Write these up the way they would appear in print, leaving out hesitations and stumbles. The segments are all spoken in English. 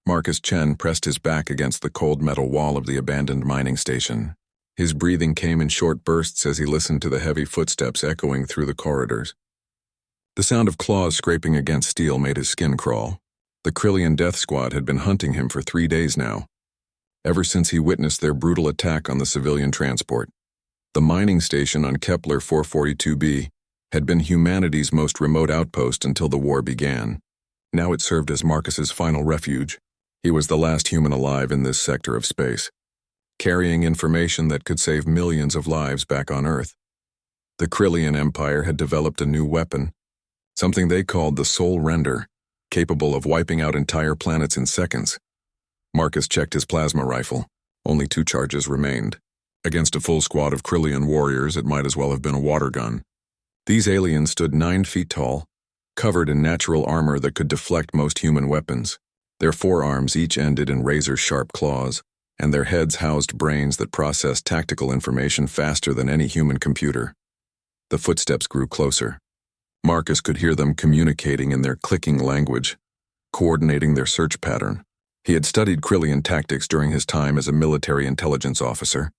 Marcus Chen pressed his back against the cold metal wall of the abandoned mining station. His breathing came in short bursts as he listened to the heavy footsteps echoing through the corridors. The sound of claws scraping against steel made his skin crawl. The Krillian death squad had been hunting him for 3 days now, ever since he witnessed their brutal attack on the civilian transport. The mining station on Kepler 442b had been humanity's most remote outpost until the war began. Now it served as Marcus's final refuge. He was the last human alive in this sector of space, carrying information that could save millions of lives back on Earth. The Krillian Empire had developed a new weapon, something they called the Soul Render, capable of wiping out entire planets in seconds. Marcus checked his plasma rifle. Only 2 charges remained. Against a full squad of Krillian warriors, it might as well have been a water gun. These aliens stood 9 feet tall, covered in natural armor that could deflect most human weapons. Their forearms each ended in razor-sharp claws, and their heads housed brains that processed tactical information faster than any human computer. The footsteps grew closer. Marcus could hear them communicating in their clicking language, coordinating their search pattern. He had studied Krillian tactics during his time as a military intelligence officer.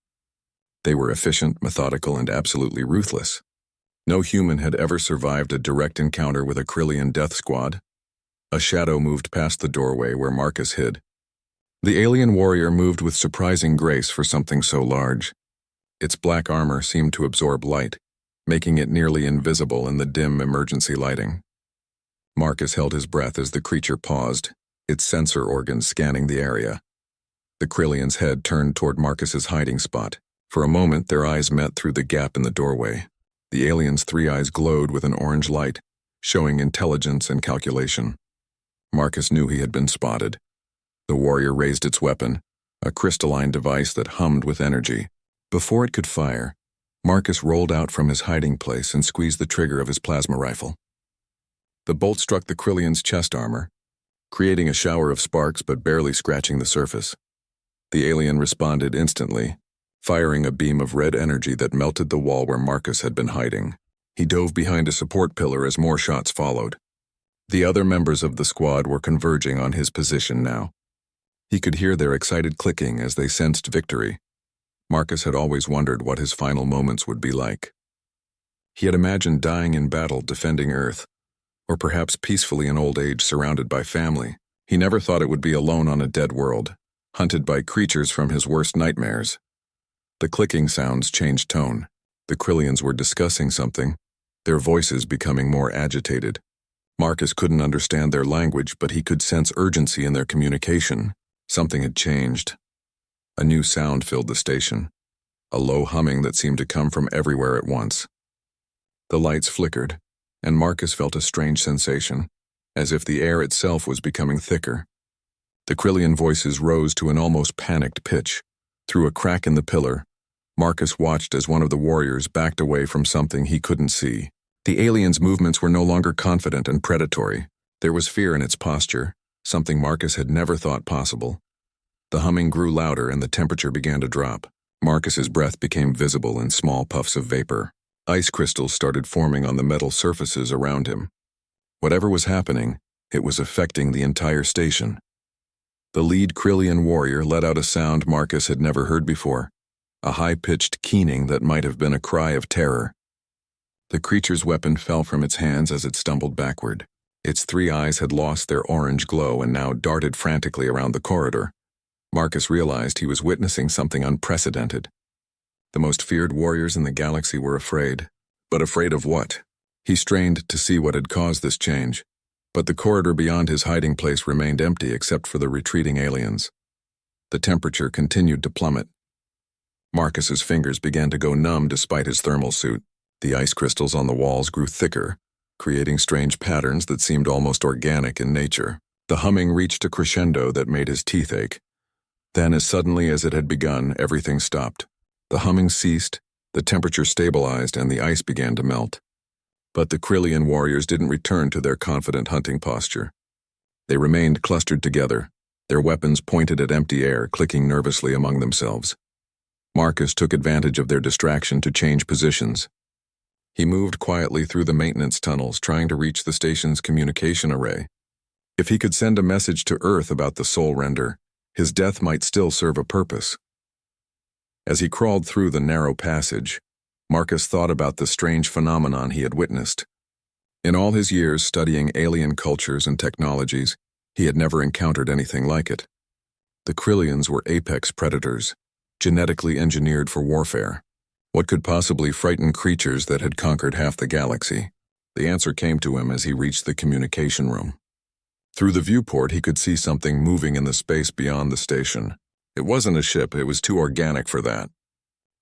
They were efficient, methodical, and absolutely ruthless. No human had ever survived a direct encounter with a Krillian death squad. A shadow moved past the doorway where Marcus hid. The alien warrior moved with surprising grace for something so large. Its black armor seemed to absorb light, making it nearly invisible in the dim emergency lighting. Marcus held his breath as the creature paused, its sensor organs scanning the area. The Krillian's head turned toward Marcus's hiding spot. For a moment, their eyes met through the gap in the doorway. The alien's 3 eyes glowed with an orange light, showing intelligence and calculation. Marcus knew he had been spotted. The warrior raised its weapon, a crystalline device that hummed with energy. Before it could fire, Marcus rolled out from his hiding place and squeezed the trigger of his plasma rifle. The bolt struck the Krillian's chest armor, creating a shower of sparks but barely scratching the surface. The alien responded instantly, firing a beam of red energy that melted the wall where Marcus had been hiding. He dove behind a support pillar as more shots followed. The other members of the squad were converging on his position now. He could hear their excited clicking as they sensed victory. Marcus had always wondered what his final moments would be like. He had imagined dying in battle defending Earth, or perhaps peacefully in old age surrounded by family. He never thought it would be alone on a dead world, hunted by creatures from his worst nightmares. The clicking sounds changed tone. The Krillians were discussing something, their voices becoming more agitated. Marcus couldn't understand their language, but he could sense urgency in their communication. Something had changed. A new sound filled the station, a low humming that seemed to come from everywhere at once. The lights flickered, and Marcus felt a strange sensation, as if the air itself was becoming thicker. The Krillian voices rose to an almost panicked pitch. Through a crack in the pillar, Marcus watched as one of the warriors backed away from something he couldn't see. The alien's movements were no longer confident and predatory. There was fear in its posture, something Marcus had never thought possible. The humming grew louder and the temperature began to drop. Marcus's breath became visible in small puffs of vapor. Ice crystals started forming on the metal surfaces around him. Whatever was happening, it was affecting the entire station. The lead Krillian warrior let out a sound Marcus had never heard before, a high-pitched keening that might have been a cry of terror. The creature's weapon fell from its hands as it stumbled backward. Its 3 eyes had lost their orange glow and now darted frantically around the corridor. Marcus realized he was witnessing something unprecedented. The most feared warriors in the galaxy were afraid. But afraid of what? He strained to see what had caused this change, but the corridor beyond his hiding place remained empty except for the retreating aliens. The temperature continued to plummet. Marcus's fingers began to go numb despite his thermal suit. The ice crystals on the walls grew thicker, creating strange patterns that seemed almost organic in nature. The humming reached a crescendo that made his teeth ache. Then, as suddenly as it had begun, everything stopped. The humming ceased, the temperature stabilized, and the ice began to melt. But the Krillian warriors didn't return to their confident hunting posture. They remained clustered together, their weapons pointed at empty air, clicking nervously among themselves. Marcus took advantage of their distraction to change positions. He moved quietly through the maintenance tunnels, trying to reach the station's communication array. If he could send a message to Earth about the soul render, his death might still serve a purpose. As he crawled through the narrow passage, Marcus thought about the strange phenomenon he had witnessed. In all his years studying alien cultures and technologies, he had never encountered anything like it. The Krillians were apex predators, genetically engineered for warfare. What could possibly frighten creatures that had conquered half the galaxy? The answer came to him as he reached the communication room. Through the viewport, he could see something moving in the space beyond the station. It wasn't a ship, it was too organic for that.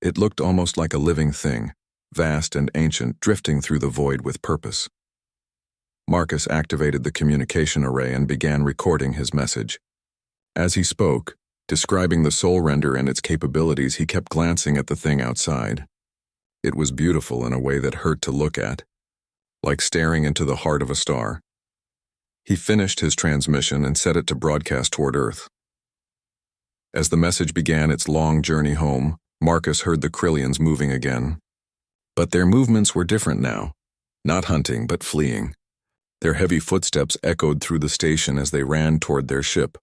It looked almost like a living thing, vast and ancient, drifting through the void with purpose. Marcus activated the communication array and began recording his message. As he spoke, describing the soul render and its capabilities, he kept glancing at the thing outside. It was beautiful in a way that hurt to look at, like staring into the heart of a star. He finished his transmission and set it to broadcast toward Earth. As the message began its long journey home, Marcus heard the Krillians moving again. But their movements were different now, not hunting but fleeing. Their heavy footsteps echoed through the station as they ran toward their ship.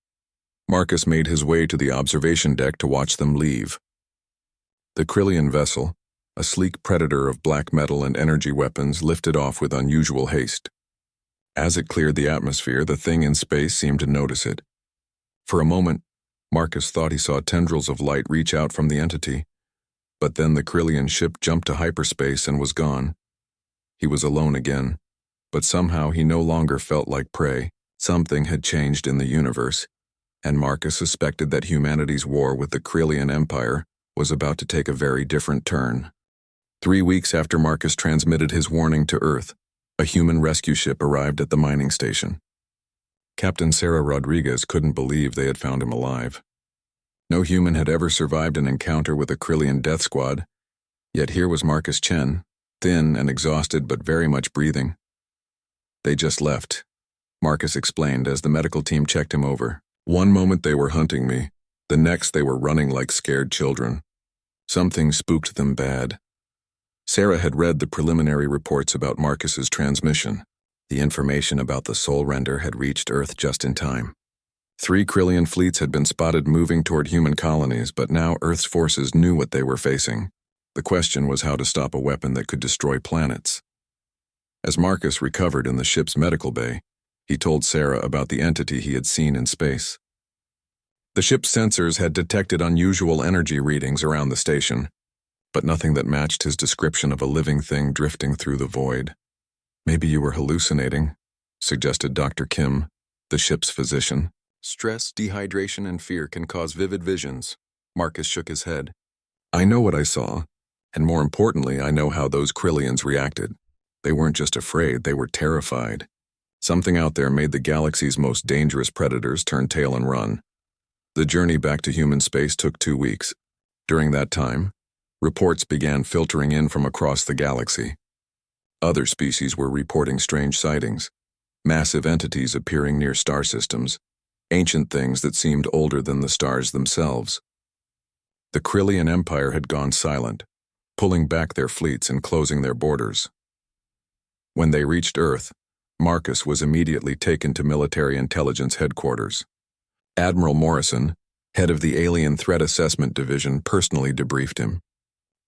Marcus made his way to the observation deck to watch them leave. The Krillian vessel, a sleek predator of black metal and energy weapons, lifted off with unusual haste. As it cleared the atmosphere, the thing in space seemed to notice it. For a moment, Marcus thought he saw tendrils of light reach out from the entity, but then the Krillian ship jumped to hyperspace and was gone. He was alone again, but somehow he no longer felt like prey. Something had changed in the universe, and Marcus suspected that humanity's war with the Krillian Empire was about to take a very different turn. 3 weeks after Marcus transmitted his warning to Earth, a human rescue ship arrived at the mining station. Captain Sarah Rodriguez couldn't believe they had found him alive. No human had ever survived an encounter with a Krillian death squad, yet here was Marcus Chen, thin and exhausted but very much breathing. They just left, Marcus explained as the medical team checked him over. One moment they were hunting me, the next they were running like scared children. Something spooked them bad. Sarah had read the preliminary reports about Marcus's transmission. The information about the soul render had reached Earth just in time. 3 Krillian fleets had been spotted moving toward human colonies, but now Earth's forces knew what they were facing. The question was how to stop a weapon that could destroy planets. As Marcus recovered in the ship's medical bay, he told Sarah about the entity he had seen in space. The ship's sensors had detected unusual energy readings around the station, but nothing that matched his description of a living thing drifting through the void. Maybe you were hallucinating, suggested Dr. Kim, the ship's physician. Stress, dehydration, and fear can cause vivid visions. Marcus shook his head. I know what I saw, and more importantly, I know how those Krillians reacted. They weren't just afraid, they were terrified. Something out there made the galaxy's most dangerous predators turn tail and run. The journey back to human space took 2 weeks. During that time, reports began filtering in from across the galaxy. Other species were reporting strange sightings, massive entities appearing near star systems, ancient things that seemed older than the stars themselves. The Krillian Empire had gone silent, pulling back their fleets and closing their borders. When they reached Earth, Marcus was immediately taken to military intelligence headquarters. Admiral Morrison, head of the Alien Threat Assessment Division, personally debriefed him.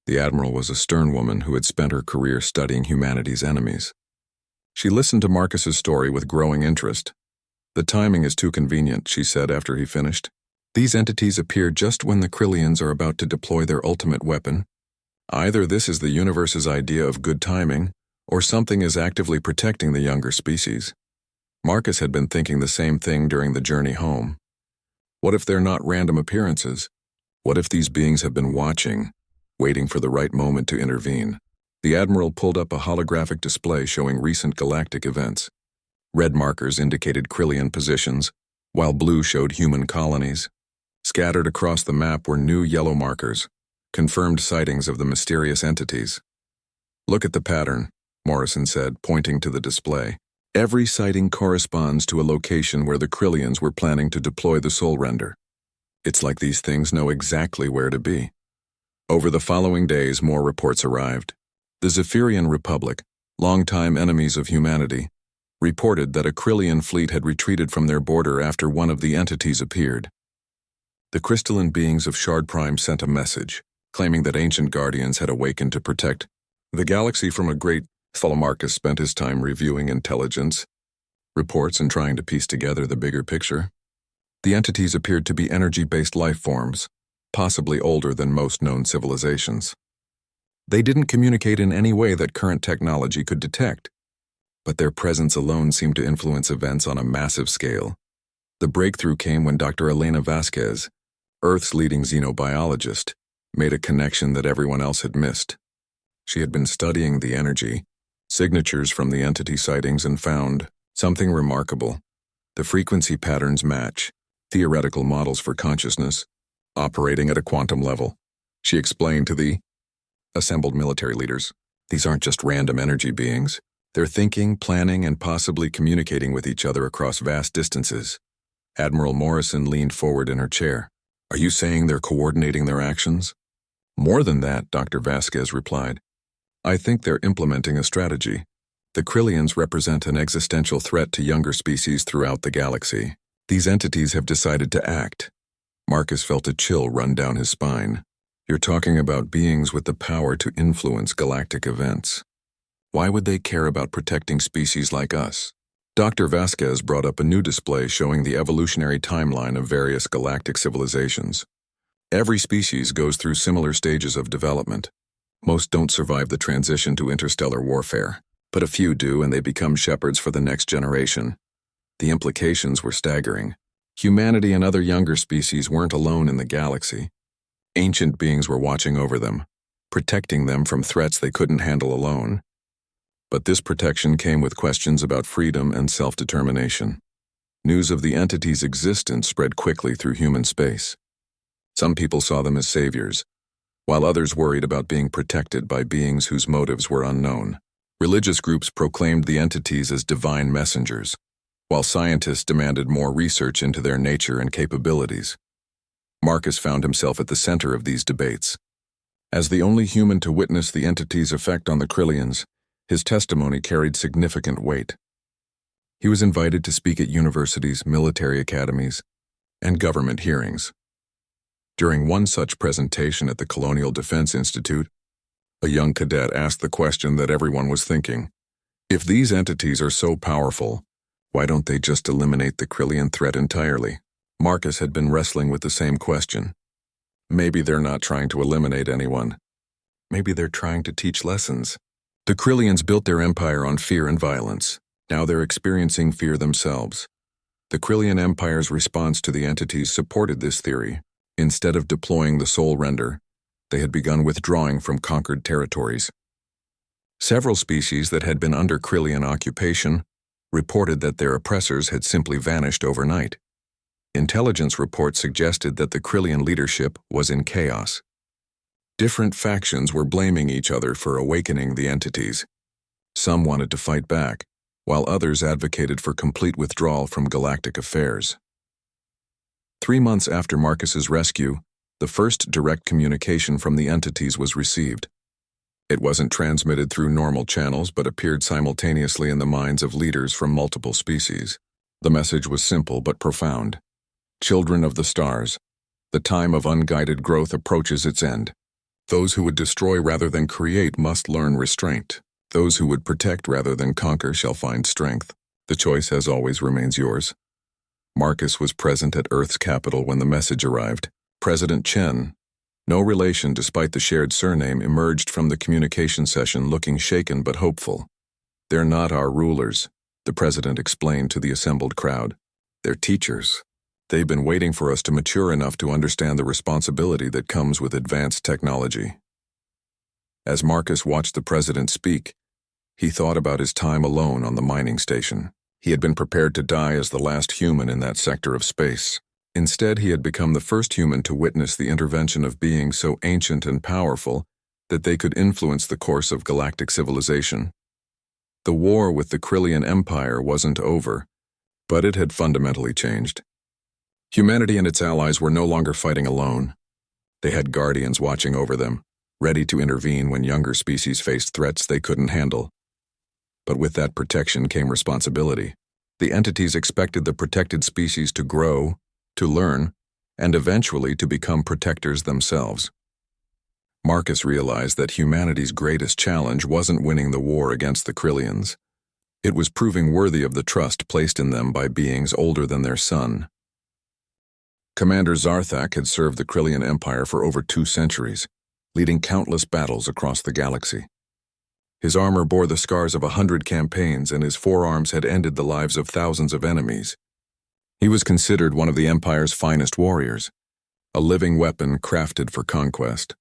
The admiral was a stern woman who had spent her career studying humanity's enemies. She listened to Marcus's story with growing interest. The timing is too convenient, she said after he finished. These entities appear just when the Krillians are about to deploy their ultimate weapon. Either this is the universe's idea of good timing, or something is actively protecting the younger species. Marcus had been thinking the same thing during the journey home. What if they're not random appearances? What if these beings have been watching, waiting for the right moment to intervene? The admiral pulled up a holographic display showing recent galactic events. Red markers indicated Krillian positions, while blue showed human colonies. Scattered across the map were new yellow markers, confirmed sightings of the mysterious entities. Look at the pattern, Morrison said, pointing to the display. Every sighting corresponds to a location where the Krillians were planning to deploy the soul render. It's like these things know exactly where to be. Over the following days, more reports arrived. The Zephyrian Republic, longtime enemies of humanity, reported that a Krillian fleet had retreated from their border after one of the entities appeared. The crystalline beings of Shard Prime sent a message, claiming that ancient guardians had awakened to protect the galaxy from a great threat. Marcus spent his time reviewing intelligence reports and trying to piece together the bigger picture. The entities appeared to be energy-based life forms, possibly older than most known civilizations. They didn't communicate in any way that current technology could detect, but their presence alone seemed to influence events on a massive scale. The breakthrough came when Dr. Elena Vasquez, Earth's leading xenobiologist, made a connection that everyone else had missed. She had been studying the energy signatures from the entity sightings and found something remarkable. The frequency patterns match theoretical models for consciousness, operating at a quantum level. She explained to the assembled military leaders, these aren't just random energy beings. They're thinking, planning, and possibly communicating with each other across vast distances. Admiral Morrison leaned forward in her chair. Are you saying they're coordinating their actions? More than that, Dr. Vasquez replied. I think they're implementing a strategy. The Krillians represent an existential threat to younger species throughout the galaxy. These entities have decided to act. Marcus felt a chill run down his spine. You're talking about beings with the power to influence galactic events. Why would they care about protecting species like us? Dr. Vasquez brought up a new display showing the evolutionary timeline of various galactic civilizations. Every species goes through similar stages of development. Most don't survive the transition to interstellar warfare, but a few do and they become shepherds for the next generation. The implications were staggering. Humanity and other younger species weren't alone in the galaxy. Ancient beings were watching over them, protecting them from threats they couldn't handle alone. But this protection came with questions about freedom and self-determination. News of the entity's existence spread quickly through human space. Some people saw them as saviors, while others worried about being protected by beings whose motives were unknown. Religious groups proclaimed the entities as divine messengers, while scientists demanded more research into their nature and capabilities. Marcus found himself at the center of these debates. As the only human to witness the entity's effect on the Krillians, his testimony carried significant weight. He was invited to speak at universities, military academies, and government hearings. During one such presentation at the Colonial Defense Institute, a young cadet asked the question that everyone was thinking. If these entities are so powerful, why don't they just eliminate the Krillian threat entirely? Marcus had been wrestling with the same question. Maybe they're not trying to eliminate anyone. Maybe they're trying to teach lessons. The Krillians built their empire on fear and violence. Now they're experiencing fear themselves. The Krillian Empire's response to the entities supported this theory. Instead of deploying the Soul Render, they had begun withdrawing from conquered territories. Several species that had been under Krillian occupation reported that their oppressors had simply vanished overnight. Intelligence reports suggested that the Krillian leadership was in chaos. Different factions were blaming each other for awakening the entities. Some wanted to fight back, while others advocated for complete withdrawal from galactic affairs. 3 months after Marcus's rescue, the first direct communication from the entities was received. It wasn't transmitted through normal channels but appeared simultaneously in the minds of leaders from multiple species. The message was simple but profound. Children of the stars, the time of unguided growth approaches its end. Those who would destroy rather than create must learn restraint. Those who would protect rather than conquer shall find strength. The choice, as always, remains yours. Marcus was present at Earth's capital when the message arrived. President Chen, no relation despite the shared surname, emerged from the communication session looking shaken but hopeful. They're not our rulers, the president explained to the assembled crowd. They're teachers. They've been waiting for us to mature enough to understand the responsibility that comes with advanced technology. As Marcus watched the president speak, he thought about his time alone on the mining station. He had been prepared to die as the last human in that sector of space. Instead, he had become the first human to witness the intervention of beings so ancient and powerful that they could influence the course of galactic civilization. The war with the Krillian Empire wasn't over, but it had fundamentally changed. Humanity and its allies were no longer fighting alone. They had guardians watching over them, ready to intervene when younger species faced threats they couldn't handle. But with that protection came responsibility. The entities expected the protected species to grow, to learn, and eventually to become protectors themselves. Marcus realized that humanity's greatest challenge wasn't winning the war against the Krillians. It was proving worthy of the trust placed in them by beings older than their son. Commander Zarthak had served the Krillian Empire for over 2 centuries, leading countless battles across the galaxy. His armor bore the scars of 100 campaigns, and his forearms had ended the lives of thousands of enemies. He was considered one of the Empire's finest warriors, a living weapon crafted for conquest.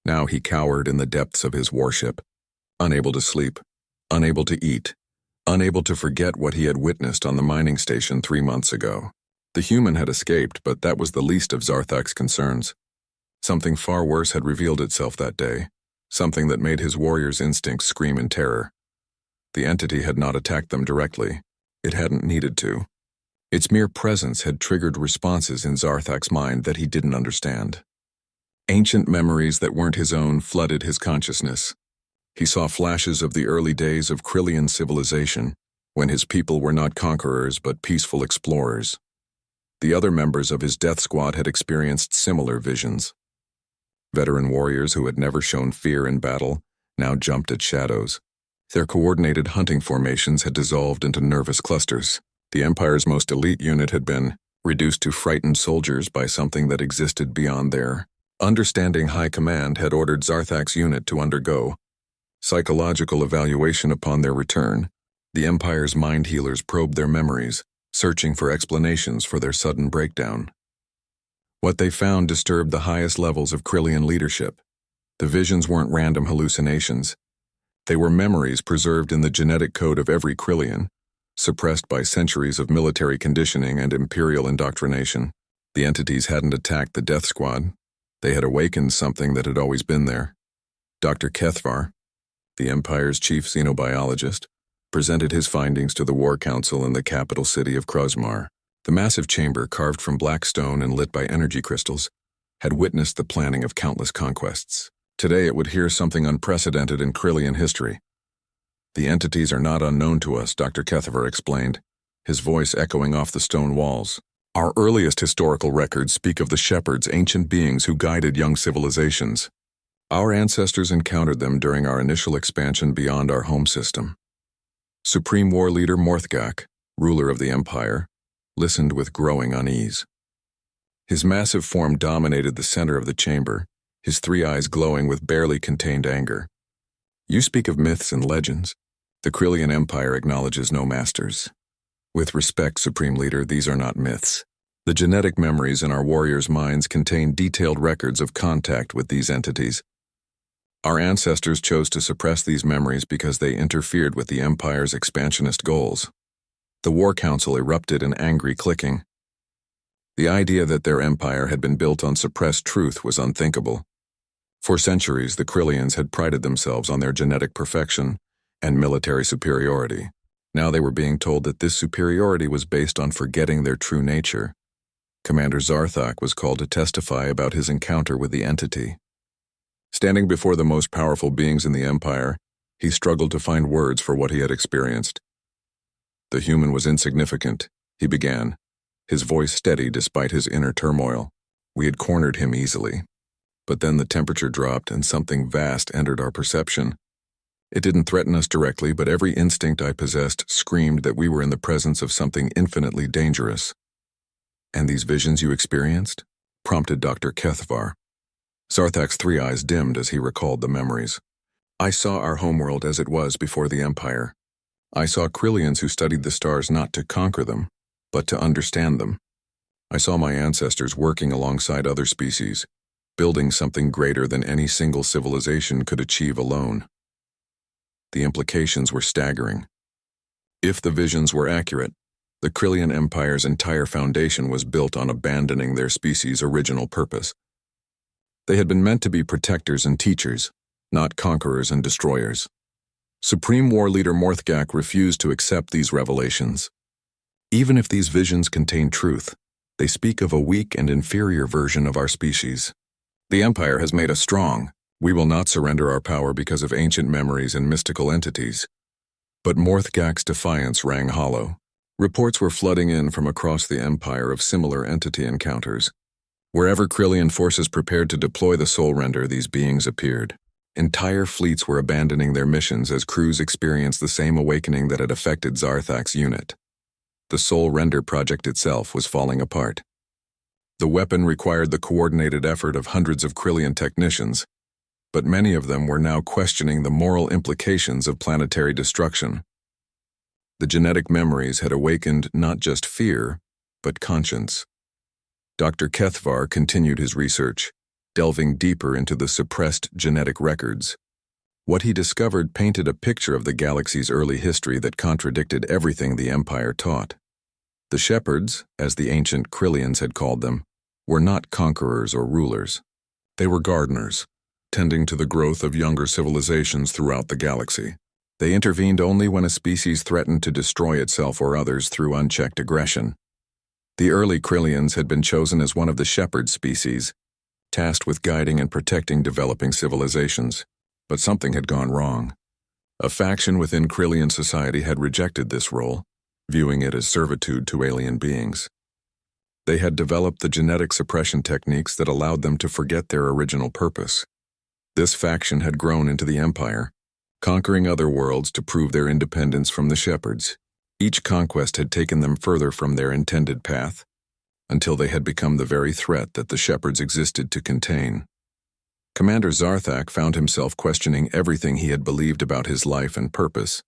Now he cowered in the depths of his warship, unable to sleep, unable to eat, unable to forget what he had witnessed on the mining station 3 months ago. The human had escaped, but that was the least of Zarthak's concerns. Something far worse had revealed itself that day, something that made his warrior's instincts scream in terror. The entity had not attacked them directly. It hadn't needed to. Its mere presence had triggered responses in Zarthak's mind that he didn't understand. Ancient memories that weren't his own flooded his consciousness. He saw flashes of the early days of Krillian civilization, when his people were not conquerors but peaceful explorers. The other members of his death squad had experienced similar visions. Veteran warriors who had never shown fear in battle now jumped at shadows. Their coordinated hunting formations had dissolved into nervous clusters. The Empire's most elite unit had been reduced to frightened soldiers by something that existed beyond their understanding. High Command had ordered Zarthak's unit to undergo psychological evaluation upon their return. The Empire's mind healers probed their memories, searching for explanations for their sudden breakdown. What they found disturbed the highest levels of Krillian leadership. The visions weren't random hallucinations. They were memories preserved in the genetic code of every Krillian, suppressed by centuries of military conditioning and imperial indoctrination. The entities hadn't attacked the death squad. They had awakened something that had always been there. Dr. Kethvar, the Empire's chief xenobiologist, presented his findings to the War Council in the capital city of Krosmar. The massive chamber, carved from black stone and lit by energy crystals, had witnessed the planning of countless conquests. Today it would hear something unprecedented in Krillian history. The entities are not unknown to us, Dr. Kethvar explained, his voice echoing off the stone walls. Our earliest historical records speak of the shepherds, ancient beings who guided young civilizations. Our ancestors encountered them during our initial expansion beyond our home system. Supreme War Leader Morthgak, ruler of the Empire, listened with growing unease. His massive form dominated the center of the chamber, his 3 eyes glowing with barely contained anger. You speak of myths and legends. The Krillian Empire acknowledges no masters. With respect, Supreme Leader, these are not myths. The genetic memories in our warriors' minds contain detailed records of contact with these entities. Our ancestors chose to suppress these memories because they interfered with the Empire's expansionist goals. The War Council erupted in angry clicking. The idea that their empire had been built on suppressed truth was unthinkable. For centuries, the Krillians had prided themselves on their genetic perfection and military superiority. Now they were being told that this superiority was based on forgetting their true nature. Commander Zarthak was called to testify about his encounter with the entity. Standing before the most powerful beings in the Empire, he struggled to find words for what he had experienced. The human was insignificant, he began, his voice steady despite his inner turmoil. We had cornered him easily. But then the temperature dropped and something vast entered our perception. It didn't threaten us directly, but every instinct I possessed screamed that we were in the presence of something infinitely dangerous. And these visions you experienced? Prompted Dr. Kethvar. Zarthak's 3 eyes dimmed as he recalled the memories. I saw our homeworld as it was before the Empire. I saw Krillians who studied the stars not to conquer them, but to understand them. I saw my ancestors working alongside other species, building something greater than any single civilization could achieve alone. The implications were staggering. If the visions were accurate, the Krillian Empire's entire foundation was built on abandoning their species' original purpose. They had been meant to be protectors and teachers, not conquerors and destroyers. Supreme War Leader Morthgak refused to accept these revelations. Even if these visions contain truth, they speak of a weak and inferior version of our species. The Empire has made us strong. We will not surrender our power because of ancient memories and mystical entities. But Morthgak's defiance rang hollow. Reports were flooding in from across the Empire of similar entity encounters. Wherever Krillian forces prepared to deploy the Soul Render, these beings appeared. Entire fleets were abandoning their missions as crews experienced the same awakening that had affected Zarthak's unit. The Soul Render project itself was falling apart. The weapon required the coordinated effort of hundreds of Krillian technicians, but many of them were now questioning the moral implications of planetary destruction. The genetic memories had awakened not just fear, but conscience. Dr. Kethvar continued his research, delving deeper into the suppressed genetic records. What he discovered painted a picture of the galaxy's early history that contradicted everything the Empire taught. The Shepherds, as the ancient Krillians had called them, were not conquerors or rulers. They were gardeners, tending to the growth of younger civilizations throughout the galaxy. They intervened only when a species threatened to destroy itself or others through unchecked aggression. The early Krillians had been chosen as one of the shepherd species, tasked with guiding and protecting developing civilizations. But something had gone wrong. A faction within Krillian society had rejected this role, viewing it as servitude to alien beings. They had developed the genetic suppression techniques that allowed them to forget their original purpose. This faction had grown into the Empire, conquering other worlds to prove their independence from the Shepherds. Each conquest had taken them further from their intended path, until they had become the very threat that the Shepherds existed to contain. Commander Zarthak found himself questioning everything he had believed about his life and purpose.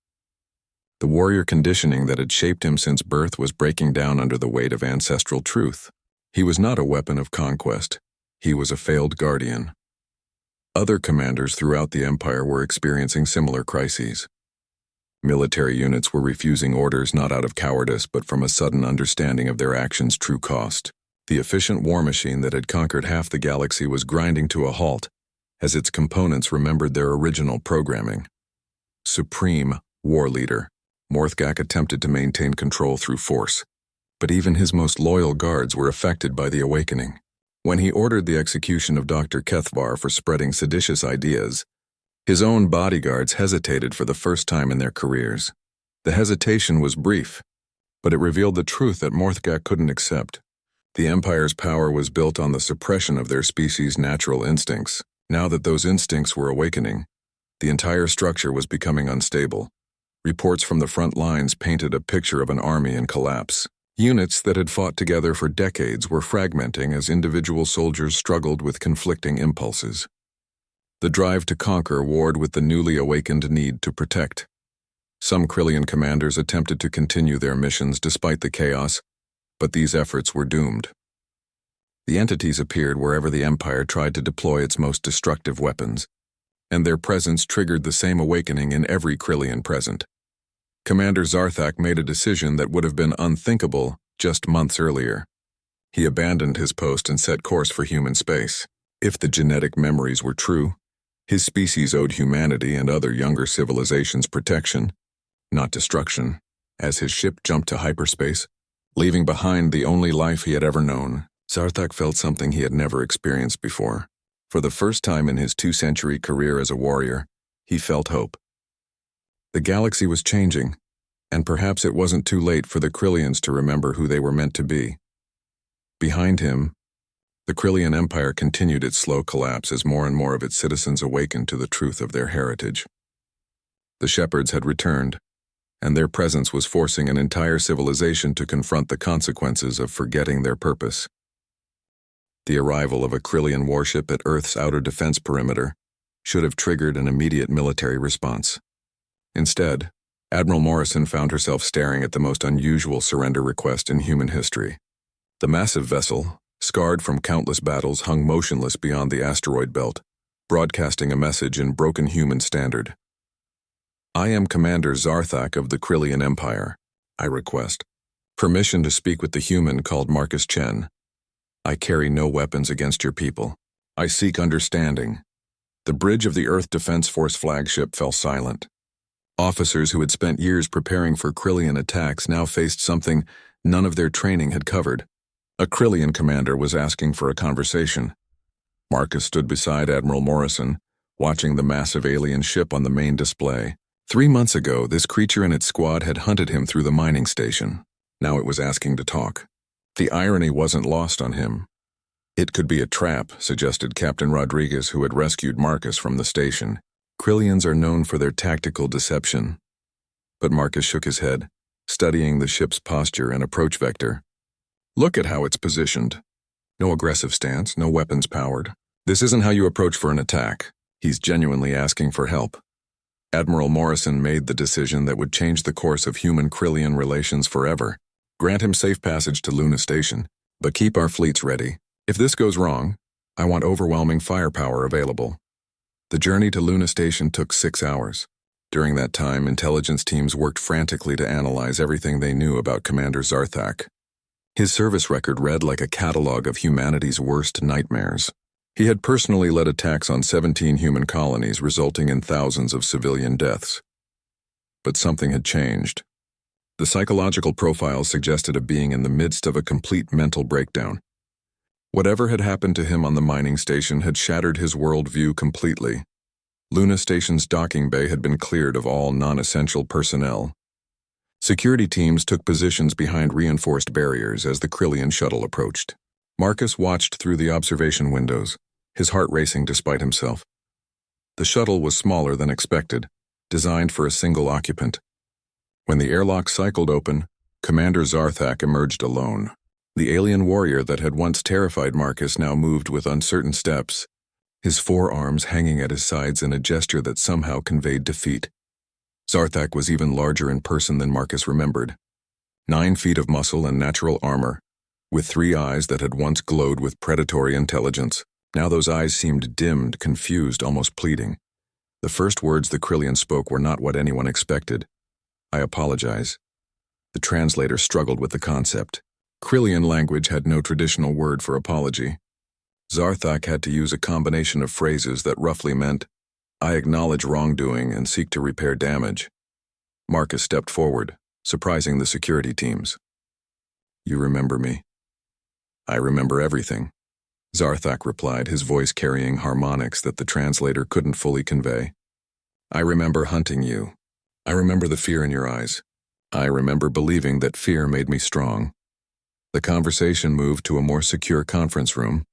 The warrior conditioning that had shaped him since birth was breaking down under the weight of ancestral truth. He was not a weapon of conquest. He was a failed guardian. Other commanders throughout the Empire were experiencing similar crises. Military units were refusing orders not out of cowardice but from a sudden understanding of their actions' true cost. The efficient war machine that had conquered half the galaxy was grinding to a halt as its components remembered their original programming. Supreme war leader, Morthgak attempted to maintain control through force, but even his most loyal guards were affected by the awakening. When he ordered the execution of Dr. Kethvar for spreading seditious ideas, his own bodyguards hesitated for the first time in their careers. The hesitation was brief, but it revealed the truth that Morthgak couldn't accept. The Empire's power was built on the suppression of their species' natural instincts. Now that those instincts were awakening, the entire structure was becoming unstable. Reports from the front lines painted a picture of an army in collapse. Units that had fought together for decades were fragmenting as individual soldiers struggled with conflicting impulses. The drive to conquer warred with the newly awakened need to protect. Some Krillian commanders attempted to continue their missions despite the chaos, but these efforts were doomed. The entities appeared wherever the Empire tried to deploy its most destructive weapons, and their presence triggered the same awakening in every Krillian present. Commander Zarthak made a decision that would have been unthinkable just months earlier. He abandoned his post and set course for human space. If the genetic memories were true, his species owed humanity and other younger civilizations protection, not destruction. As his ship jumped to hyperspace, leaving behind the only life he had ever known, Zarthak felt something he had never experienced before. For the first time in his 2-century career as a warrior, he felt hope. The galaxy was changing, and perhaps it wasn't too late for the Krillians to remember who they were meant to be. Behind him, the Krillian Empire continued its slow collapse as more and more of its citizens awakened to the truth of their heritage. The Shepherds had returned, and their presence was forcing an entire civilization to confront the consequences of forgetting their purpose. The arrival of a Krillian warship at Earth's outer defense perimeter should have triggered an immediate military response. Instead, Admiral Morrison found herself staring at the most unusual surrender request in human history. The massive vessel, scarred from countless battles, hung motionless beyond the asteroid belt, broadcasting a message in broken human standard. "I am Commander Zarthak of the Krillian Empire. I request permission to speak with the human called Marcus Chen. I carry no weapons against your people. I seek understanding." The bridge of the Earth Defense Force flagship fell silent. Officers who had spent years preparing for Krillian attacks now faced something none of their training had covered. A Krillian commander was asking for a conversation. Marcus stood beside Admiral Morrison, watching the massive alien ship on the main display. 3 months ago, this creature and its squad had hunted him through the mining station. Now it was asking to talk. The irony wasn't lost on him. It could be a trap, suggested Captain Rodriguez, who had rescued Marcus from the station. Krillians are known for their tactical deception. But Marcus shook his head, studying the ship's posture and approach vector. Look at how it's positioned. No aggressive stance, no weapons powered. This isn't how you approach for an attack. He's genuinely asking for help. Admiral Morrison made the decision that would change the course of human-Krillian relations forever. Grant him safe passage to Luna Station, but keep our fleets ready. If this goes wrong, I want overwhelming firepower available. The journey to Luna Station took 6 hours. During that time, intelligence teams worked frantically to analyze everything they knew about Commander Zarthak. His service record read like a catalog of humanity's worst nightmares. He had personally led attacks on 17 human colonies, resulting in thousands of civilian deaths. But something had changed. The psychological profiles suggested a being in the midst of a complete mental breakdown. Whatever had happened to him on the mining station had shattered his worldview completely. Luna Station's docking bay had been cleared of all non-essential personnel. Security teams took positions behind reinforced barriers as the Krillian shuttle approached. Marcus watched through the observation windows, his heart racing despite himself. The shuttle was smaller than expected, designed for a single occupant. When the airlock cycled open, Commander Zarthak emerged alone. The alien warrior that had once terrified Marcus now moved with uncertain steps, his forearms hanging at his sides in a gesture that somehow conveyed defeat. Zarthak was even larger in person than Marcus remembered. 9 feet of muscle and natural armor, with 3 eyes that had once glowed with predatory intelligence. Now those eyes seemed dimmed, confused, almost pleading. The first words the Krillian spoke were not what anyone expected. I apologize. The translator struggled with the concept. Krillian language had no traditional word for apology. Zarthak had to use a combination of phrases that roughly meant, I acknowledge wrongdoing and seek to repair damage. Marcus stepped forward, surprising the security teams. You remember me? I remember everything, Zarthak replied, his voice carrying harmonics that the translator couldn't fully convey. I remember hunting you. I remember the fear in your eyes. I remember believing that fear made me strong. The conversation moved to a more secure conference room.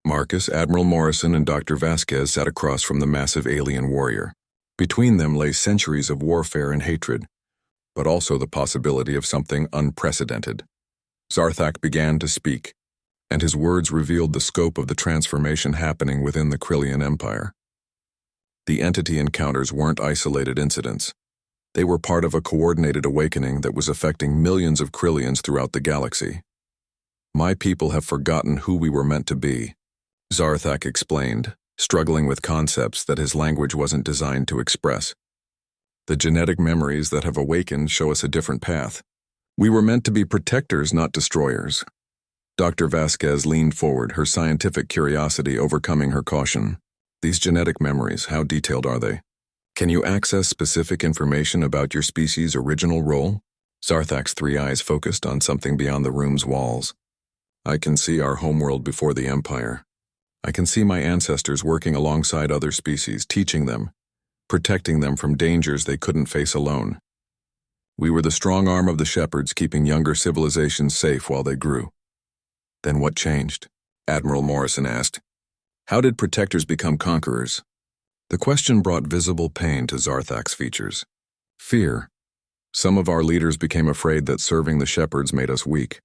Marcus, Admiral Morrison, and Dr. Vasquez sat across from the massive alien warrior. Between them lay centuries of warfare and hatred, but also the possibility of something unprecedented. Zarthak began to speak, and his words revealed the scope of the transformation happening within the Krillian Empire. The entity encounters weren't isolated incidents. They were part of a coordinated awakening that was affecting millions of Krillians throughout the galaxy. My people have forgotten who we were meant to be, Zarthak explained, struggling with concepts that his language wasn't designed to express. The genetic memories that have awakened show us a different path. We were meant to be protectors, not destroyers. Dr. Vasquez leaned forward, her scientific curiosity overcoming her caution. These genetic memories, how detailed are they? Can you access specific information about your species' original role? Zarthak's 3 eyes focused on something beyond the room's walls. I can see our homeworld before the Empire. I can see my ancestors working alongside other species, teaching them, protecting them from dangers they couldn't face alone. We were the strong arm of the shepherds, keeping younger civilizations safe while they grew. Then what changed? Admiral Morrison asked. How did protectors become conquerors? The question brought visible pain to Zarthak's features. Fear. Some of our leaders became afraid that serving the shepherds made us weak.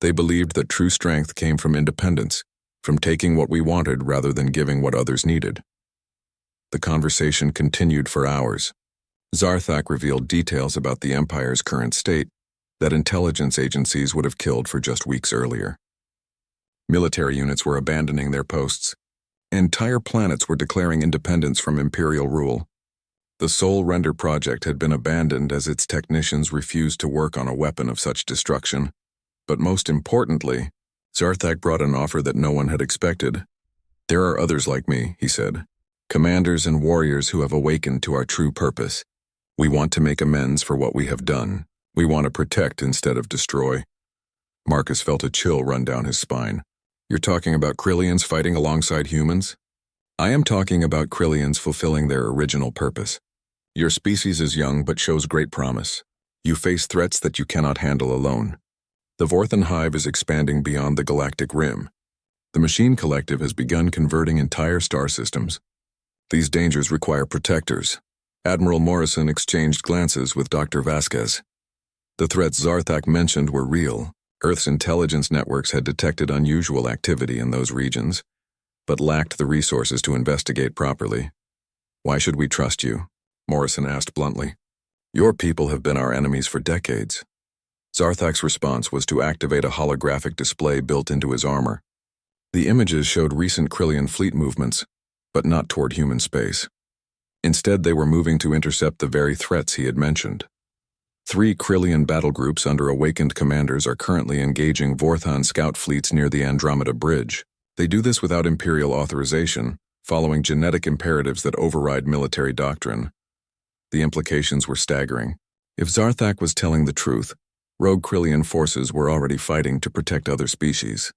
They believed that true strength came from independence, from taking what we wanted rather than giving what others needed. The conversation continued for hours. Zarthak revealed details about the Empire's current state that intelligence agencies would have killed for just weeks earlier. Military units were abandoning their posts. Entire planets were declaring independence from imperial rule. The Soul Render project had been abandoned as its technicians refused to work on a weapon of such destruction. But most importantly, Zarthak brought an offer that no one had expected. There are others like me, he said, commanders and warriors who have awakened to our true purpose. We want to make amends for what we have done. We want to protect instead of destroy. Marcus felt a chill run down his spine. You're talking about Krillians fighting alongside humans? I am talking about Krillians fulfilling their original purpose. Your species is young but shows great promise. You face threats that you cannot handle alone. The Vorthan hive is expanding beyond the galactic rim. The Machine Collective has begun converting entire star systems. These dangers require protectors. Admiral Morrison exchanged glances with Dr. Vasquez. The threats Zarthak mentioned were real. Earth's intelligence networks had detected unusual activity in those regions, but lacked the resources to investigate properly. Why should we trust you? Morrison asked bluntly. Your people have been our enemies for decades. Zarthak's response was to activate a holographic display built into his armor. The images showed recent Krillian fleet movements, but not toward human space. Instead, they were moving to intercept the very threats he had mentioned. 3 Krillian battle groups under awakened commanders are currently engaging Vorthan scout fleets near the Andromeda Bridge. They do this without Imperial authorization, following genetic imperatives that override military doctrine. The implications were staggering. If Zarthak was telling the truth, rogue Krillian forces were already fighting to protect other species.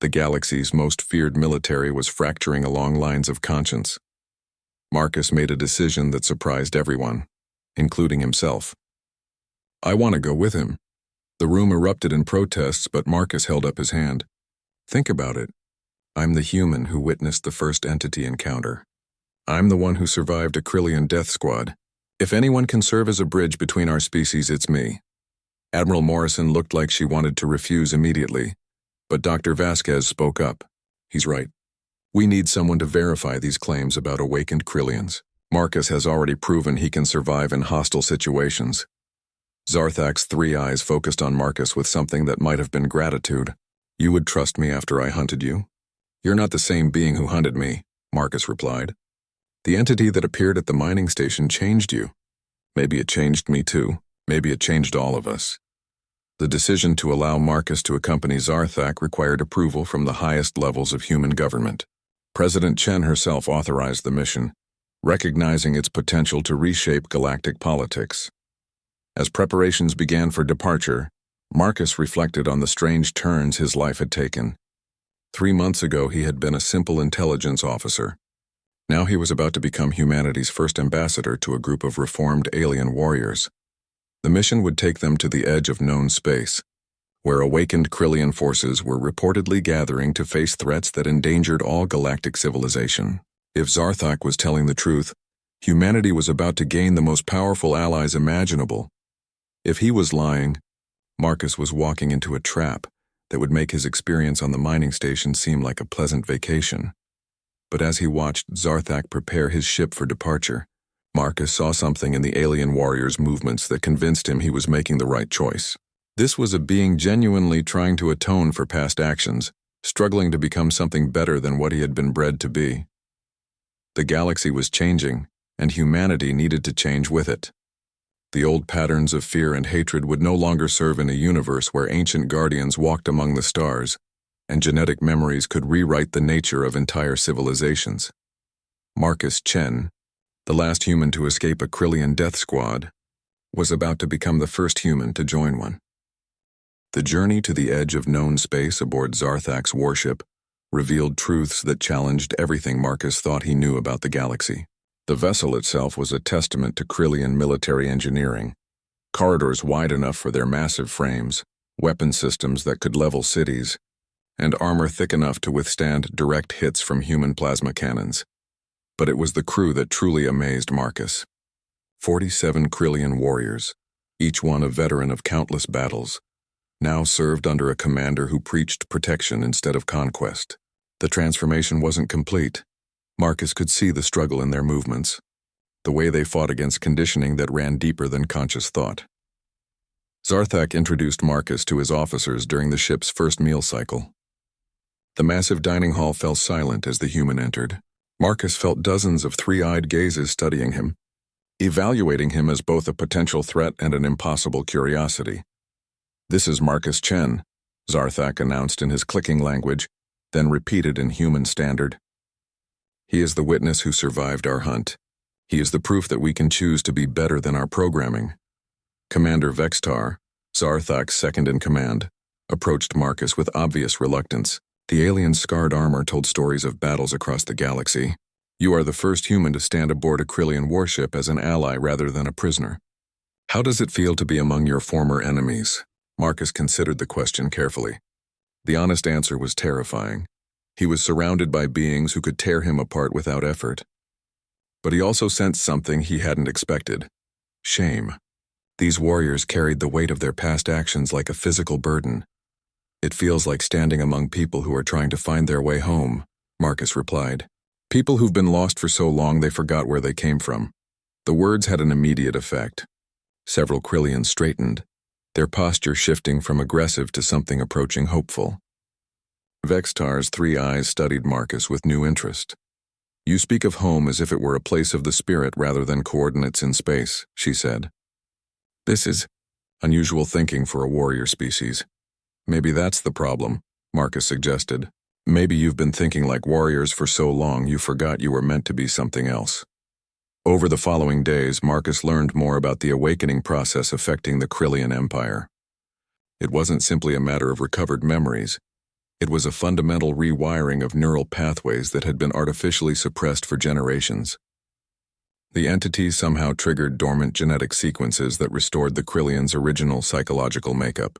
The galaxy's most feared military was fracturing along lines of conscience. Marcus made a decision that surprised everyone, including himself. I want to go with him. The room erupted in protests, but Marcus held up his hand. Think about it. I'm the human who witnessed the first entity encounter. I'm the one who survived a Krillian death squad. If anyone can serve as a bridge between our species, it's me. Admiral Morrison looked like she wanted to refuse immediately, but Dr. Vasquez spoke up. He's right. We need someone to verify these claims about awakened Krillians. Marcus has already proven he can survive in hostile situations. Zarthak's 3 eyes focused on Marcus with something that might have been gratitude. You would trust me after I hunted you? You're not the same being who hunted me, Marcus replied. The entity that appeared at the mining station changed you. Maybe it changed me too. Maybe it changed all of us. The decision to allow Marcus to accompany Zarthak required approval from the highest levels of human government. President Chen herself authorized the mission, recognizing its potential to reshape galactic politics. As preparations began for departure, Marcus reflected on the strange turns his life had taken. 3 months ago, he had been a simple intelligence officer. Now he was about to become humanity's first ambassador to a group of reformed alien warriors. The mission would take them to the edge of known space, where awakened Krillian forces were reportedly gathering to face threats that endangered all galactic civilization. If Zarthak was telling the truth, humanity was about to gain the most powerful allies imaginable. If he was lying, Marcus was walking into a trap that would make his experience on the mining station seem like a pleasant vacation. But as he watched Zarthak prepare his ship for departure, Marcus saw something in the alien warrior's movements that convinced him he was making the right choice. This was a being genuinely trying to atone for past actions, struggling to become something better than what he had been bred to be. The galaxy was changing, and humanity needed to change with it. The old patterns of fear and hatred would no longer serve in a universe where ancient guardians walked among the stars, and genetic memories could rewrite the nature of entire civilizations. Marcus Chen, the last human to escape a Krillian death squad, was about to become the first human to join one. The journey to the edge of known space aboard Zarthak's warship revealed truths that challenged everything Marcus thought he knew about the galaxy. The vessel itself was a testament to Krillian military engineering. Corridors wide enough for their massive frames, weapon systems that could level cities, and armor thick enough to withstand direct hits from human plasma cannons. But it was the crew that truly amazed Marcus. 47 Krillian warriors, each one a veteran of countless battles, now served under a commander who preached protection instead of conquest. The transformation wasn't complete. Marcus could see the struggle in their movements, the way they fought against conditioning that ran deeper than conscious thought. Zarthak introduced Marcus to his officers during the ship's first meal cycle. The massive dining hall fell silent as the human entered. Marcus felt dozens of 3-eyed gazes studying him, evaluating him as both a potential threat and an impossible curiosity. This is Marcus Chen, Zarthak announced in his clicking language, then repeated in human standard. He is the witness who survived our hunt. He is the proof that we can choose to be better than our programming. Commander Vextar, Zarthak's second-in-command, approached Marcus with obvious reluctance. The alien's scarred armor told stories of battles across the galaxy, You are the first human to stand aboard a Krillian warship as an ally rather than a prisoner. How does it feel to be among your former enemies? Marcus considered the question carefully. The honest answer was terrifying. He was surrounded by beings who could tear him apart without effort. But he also sensed something he hadn't expected: shame. These warriors carried the weight of their past actions like a physical burden. It feels like standing among people who are trying to find their way home, Marcus replied. People who've been lost for so long they forgot where they came from. The words had an immediate effect. Several Krillians straightened, their posture shifting from aggressive to something approaching hopeful. Vextar's three eyes studied Marcus with new interest. You speak of home as if it were a place of the spirit rather than coordinates in space, she said. This is unusual thinking for a warrior species. Maybe that's the problem, Marcus suggested. Maybe you've been thinking like warriors for so long you forgot you were meant to be something else. Over the following days, Marcus learned more about the awakening process affecting the Krillian Empire. It wasn't simply a matter of recovered memories. It was a fundamental rewiring of neural pathways that had been artificially suppressed for generations. The entities somehow triggered dormant genetic sequences that restored the Krillians' original psychological makeup.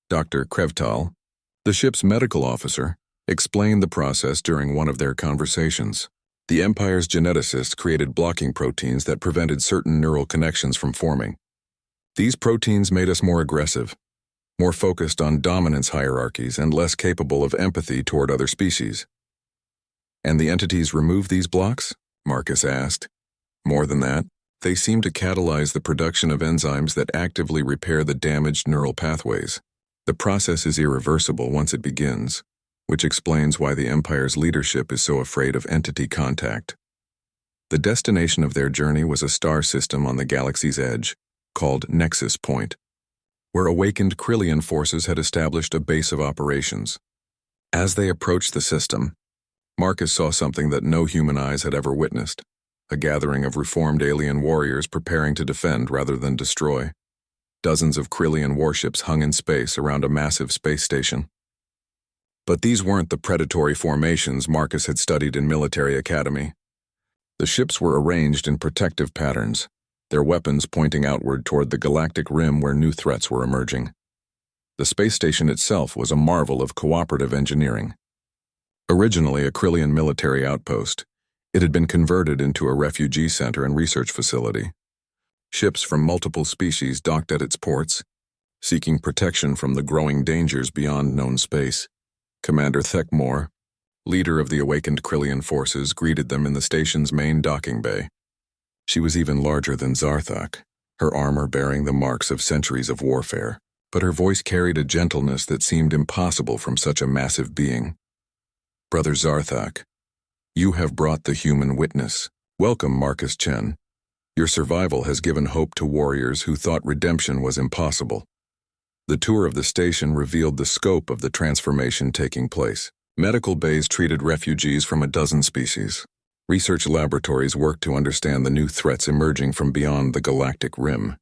Dr. Krevtal, the ship's medical officer, explained the process during one of their conversations. The Empire's geneticists created blocking proteins that prevented certain neural connections from forming. These proteins made us more aggressive, more focused on dominance hierarchies, and less capable of empathy toward other species. And the entities removed these blocks? Marcus asked. More than that, they seem to catalyze the production of enzymes that actively repair the damaged neural pathways. The process is irreversible once it begins, which explains why the Empire's leadership is so afraid of entity contact. The destination of their journey was a star system on the galaxy's edge, called Nexus Point, where awakened Krillian forces had established a base of operations. As they approached the system, Marcus saw something that no human eyes had ever witnessed: a gathering of reformed alien warriors preparing to defend rather than destroy. Dozens of Krillian warships hung in space around a massive space station. But these weren't the predatory formations Marcus had studied in military academy. The ships were arranged in protective patterns, their weapons pointing outward toward the galactic rim where new threats were emerging. The space station itself was a marvel of cooperative engineering. Originally a Krillian military outpost, it had been converted into a refugee center and research facility. Ships from multiple species docked at its ports, seeking protection from the growing dangers beyond known space. Commander Thekmore, leader of the awakened Krillian forces, greeted them in the station's main docking bay. She was even larger than Zarthak, her armor bearing the marks of centuries of warfare, but her voice carried a gentleness that seemed impossible from such a massive being. Brother Zarthak, you have brought the human witness. Welcome, Marcus Chen. Your survival has given hope to warriors who thought redemption was impossible. The tour of the station revealed the scope of the transformation taking place. Medical bays treated refugees from a dozen species. Research laboratories worked to understand the new threats emerging from beyond the galactic rim.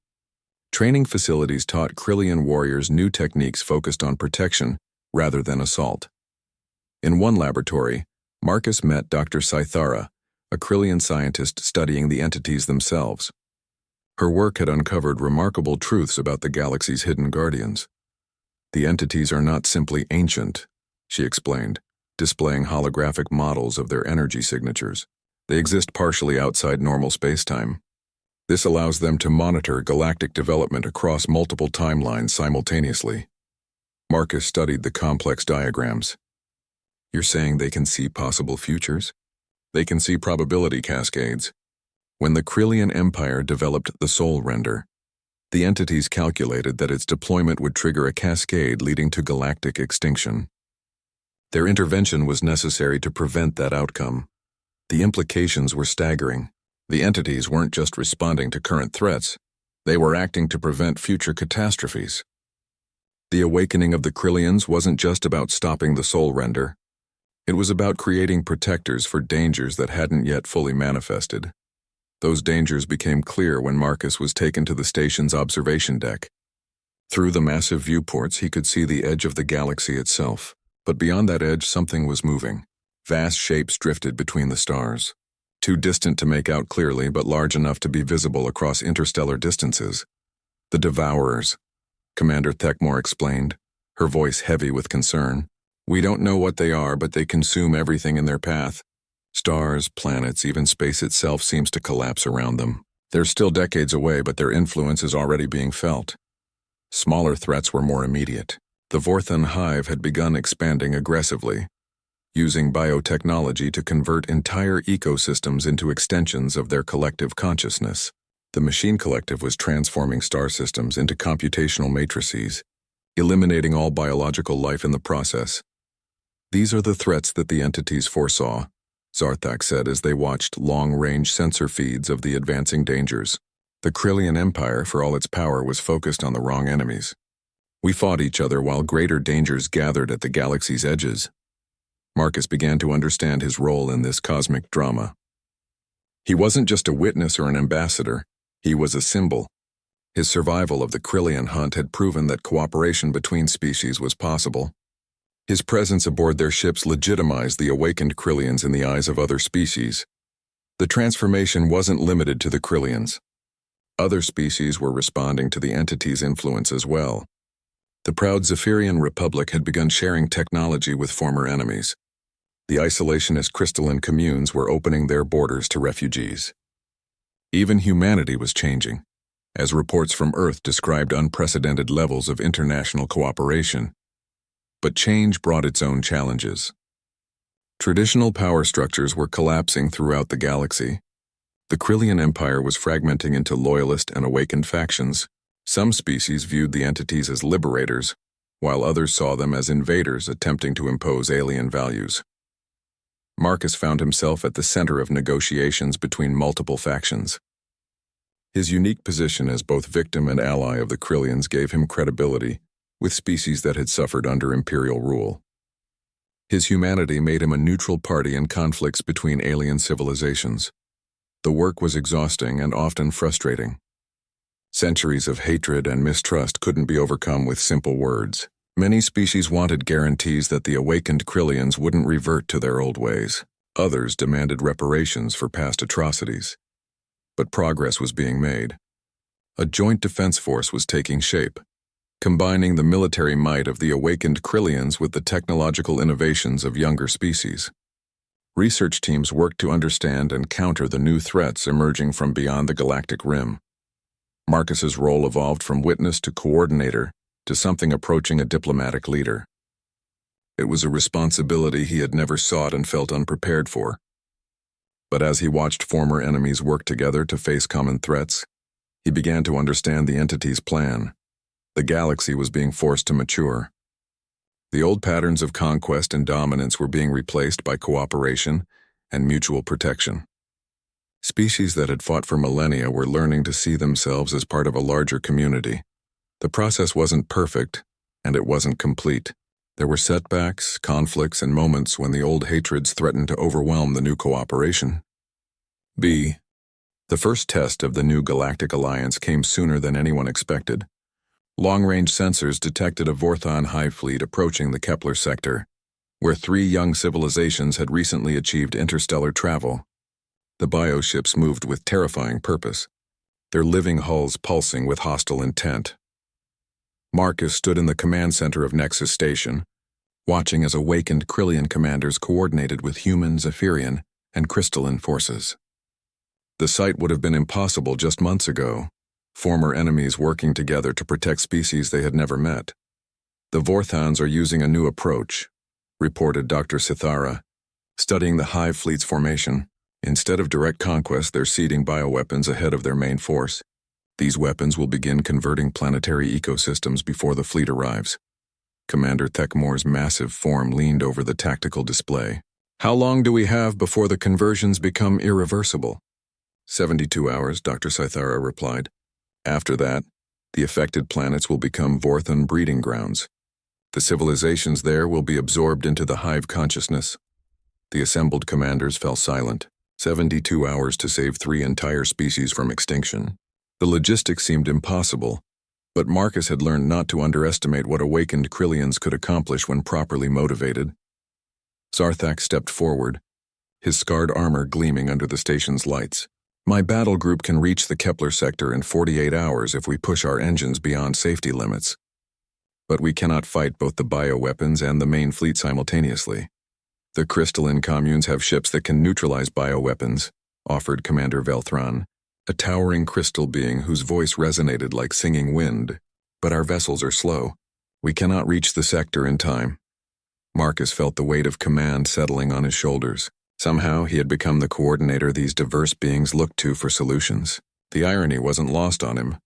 Training facilities taught Krillian warriors new techniques focused on protection rather than assault. In one laboratory, Marcus met Dr. Saithara, a Krillian scientist studying the entities themselves. Her work had uncovered remarkable truths about the galaxy's hidden guardians. The entities are not simply ancient, she explained, displaying holographic models of their energy signatures. They exist partially outside normal spacetime. This allows them to monitor galactic development across multiple timelines simultaneously. Marcus studied the complex diagrams. You're saying they can see possible futures? They can see probability cascades. When the Krillian Empire developed the Soul Render, the entities calculated that its deployment would trigger a cascade leading to galactic extinction. Their intervention was necessary to prevent that outcome. The implications were staggering. The entities weren't just responding to current threats, they were acting to prevent future catastrophes. The awakening of the Krillians wasn't just about stopping the Soul Render. It was about creating protectors for dangers that hadn't yet fully manifested. Those dangers became clear when Marcus was taken to the station's observation deck. Through the massive viewports, he could see the edge of the galaxy itself. But beyond that edge, something was moving. Vast shapes drifted between the stars. too distant to make out clearly but large enough to be visible across interstellar distances. The Devourers, Commander Thekmore explained, her voice heavy with concern. We don't know what they are, but they consume everything in their path. Stars, planets, even space itself seems to collapse around them. They're still decades away, but their influence is already being felt. Smaller threats were more immediate. The Vorthon hive had begun expanding aggressively, using biotechnology to convert entire ecosystems into extensions of their collective consciousness. The Machine Collective was transforming star systems into computational matrices, eliminating all biological life in the process. These are the threats that the entities foresaw, Zarthak said as they watched long-range sensor feeds of the advancing dangers. The Krillian Empire, for all its power, was focused on the wrong enemies. We fought each other while greater dangers gathered at the galaxy's edges. Marcus began to understand his role in this cosmic drama. He wasn't just a witness or an ambassador, he was a symbol. His survival of the Krillian hunt had proven that cooperation between species was possible. His presence aboard their ships legitimized the awakened Krillians in the eyes of other species. The transformation wasn't limited to the Krillians. Other species were responding to the entity's influence as well. The proud Zephyrian Republic had begun sharing technology with former enemies. The isolationist crystalline communes were opening their borders to refugees. Even humanity was changing, as reports from Earth described unprecedented levels of international cooperation. But change brought its own challenges. Traditional power structures were collapsing throughout the galaxy. The Krillian Empire was fragmenting into loyalist and awakened factions. Some species viewed the entities as liberators, while others saw them as invaders attempting to impose alien values. Marcus found himself at the center of negotiations between multiple factions. His unique position as both victim and ally of the Krillians gave him credibility with species that had suffered under imperial rule. His humanity made him a neutral party in conflicts between alien civilizations. The work was exhausting and often frustrating. Centuries of hatred and mistrust couldn't be overcome with simple words. Many species wanted guarantees that the awakened Krillians wouldn't revert to their old ways. Others demanded reparations for past atrocities. But progress was being made. A joint defense force was taking shape, combining the military might of the awakened Krillians with the technological innovations of younger species. Research teams worked to understand and counter the new threats emerging from beyond the galactic rim. Marcus's role evolved from witness to coordinator to something approaching a diplomatic leader. It was a responsibility he had never sought and felt unprepared for. But as he watched former enemies work together to face common threats, he began to understand the entity's plan. The galaxy was being forced to mature. The old patterns of conquest and dominance were being replaced by cooperation and mutual protection. Species that had fought for millennia were learning to see themselves as part of a larger community. The process wasn't perfect, and it wasn't complete. There were setbacks, conflicts, and moments when the old hatreds threatened to overwhelm the new cooperation. B. The first test of the new galactic alliance came sooner than anyone expected. Long-range sensors detected a Vorthon hive fleet approaching the Kepler sector, where 3 young civilizations had recently achieved interstellar travel. The bioships moved with terrifying purpose, their living hulls pulsing with hostile intent. Marcus stood in the command center of Nexus Station, watching as awakened Krillian commanders coordinated with human, Zephyrian, and crystalline forces. The sight would have been impossible just months ago, former enemies working together to protect species they had never met. The Vorthons are using a new approach, reported Dr. Sithara, studying the hive fleet's formation. Instead of direct conquest, they're seeding bioweapons ahead of their main force. These weapons will begin converting planetary ecosystems before the fleet arrives. Commander Thekmore's massive form leaned over the tactical display. How long do we have before the conversions become irreversible? 72 hours, Dr. Sithara replied. After that, the affected planets will become Vorthon breeding grounds. The civilizations there will be absorbed into the hive consciousness. The assembled commanders fell silent. 72 hours to save 3 entire species from extinction. The logistics seemed impossible, but Marcus had learned not to underestimate what awakened Krillians could accomplish when properly motivated. Zarthak stepped forward, his scarred armor gleaming under the station's lights. My battle group can reach the Kepler sector in 48 hours if we push our engines beyond safety limits. But we cannot fight both the bioweapons and the main fleet simultaneously. The crystalline communes have ships that can neutralize bioweapons, offered Commander Velthron, a towering crystal being whose voice resonated like singing wind. But our vessels are slow. We cannot reach the sector in time. Marcus felt the weight of command settling on his shoulders. Somehow, he had become the coordinator these diverse beings looked to for solutions. The irony wasn't lost on him.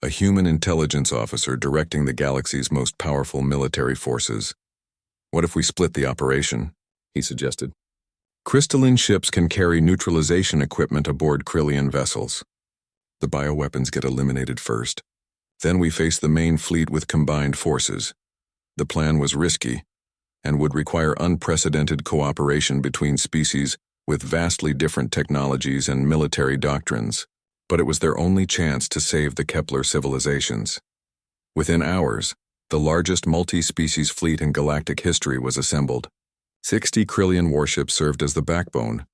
A human intelligence officer directing the galaxy's most powerful military forces. What if we split the operation? He suggested. Crystalline ships can carry neutralization equipment aboard Krillian vessels. The bioweapons get eliminated first. Then we face the main fleet with combined forces. The plan was risky and would require unprecedented cooperation between species with vastly different technologies and military doctrines. But it was their only chance to save the Kepler civilizations. Within hours, the largest multi-species fleet in galactic history was assembled. 60 Krillian warships served as the backbone,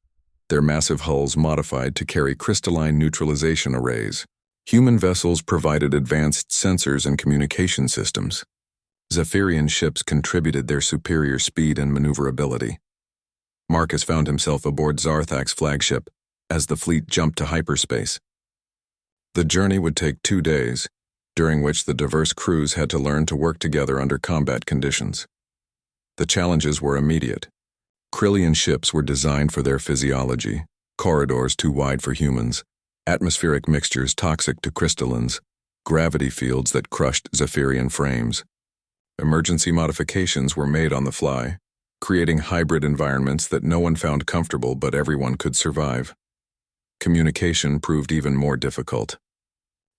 their massive hulls modified to carry crystalline neutralization arrays. Human vessels provided advanced sensors and communication systems. Zephyrian ships contributed their superior speed and maneuverability. Marcus found himself aboard Zarthak's flagship as the fleet jumped to hyperspace. The journey would take 2 days, during which the diverse crews had to learn to work together under combat conditions. The challenges were immediate. Krillian ships were designed for their physiology, corridors too wide for humans, atmospheric mixtures toxic to crystallines, gravity fields that crushed Zephyrian frames. Emergency modifications were made on the fly, creating hybrid environments that no one found comfortable but everyone could survive. Communication proved even more difficult.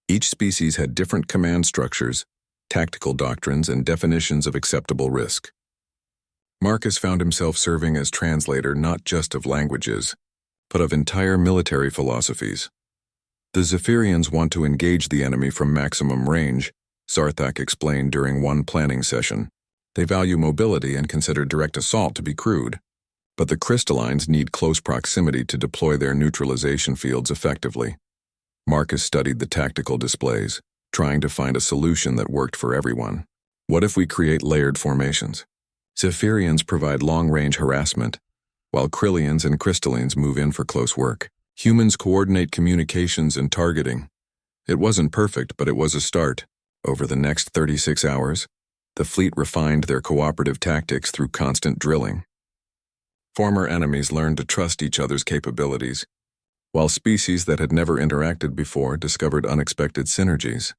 Each species had different command structures, tactical doctrines, and definitions of acceptable risk. Marcus found himself serving as translator not just of languages, but of entire military philosophies. The Zephyrians want to engage the enemy from maximum range, Zarthak explained during one planning session. They value mobility and consider direct assault to be crude. But the crystallines need close proximity to deploy their neutralization fields effectively. Marcus studied the tactical displays, trying to find a solution that worked for everyone. What if we create layered formations? Zephyrians provide long-range harassment, while Krillians and crystallines move in for close work. Humans coordinate communications and targeting. It wasn't perfect, but it was a start. Over the next 36 hours, the fleet refined their cooperative tactics through constant drilling. Former enemies learned to trust each other's capabilities, while species that had never interacted before discovered unexpected synergies.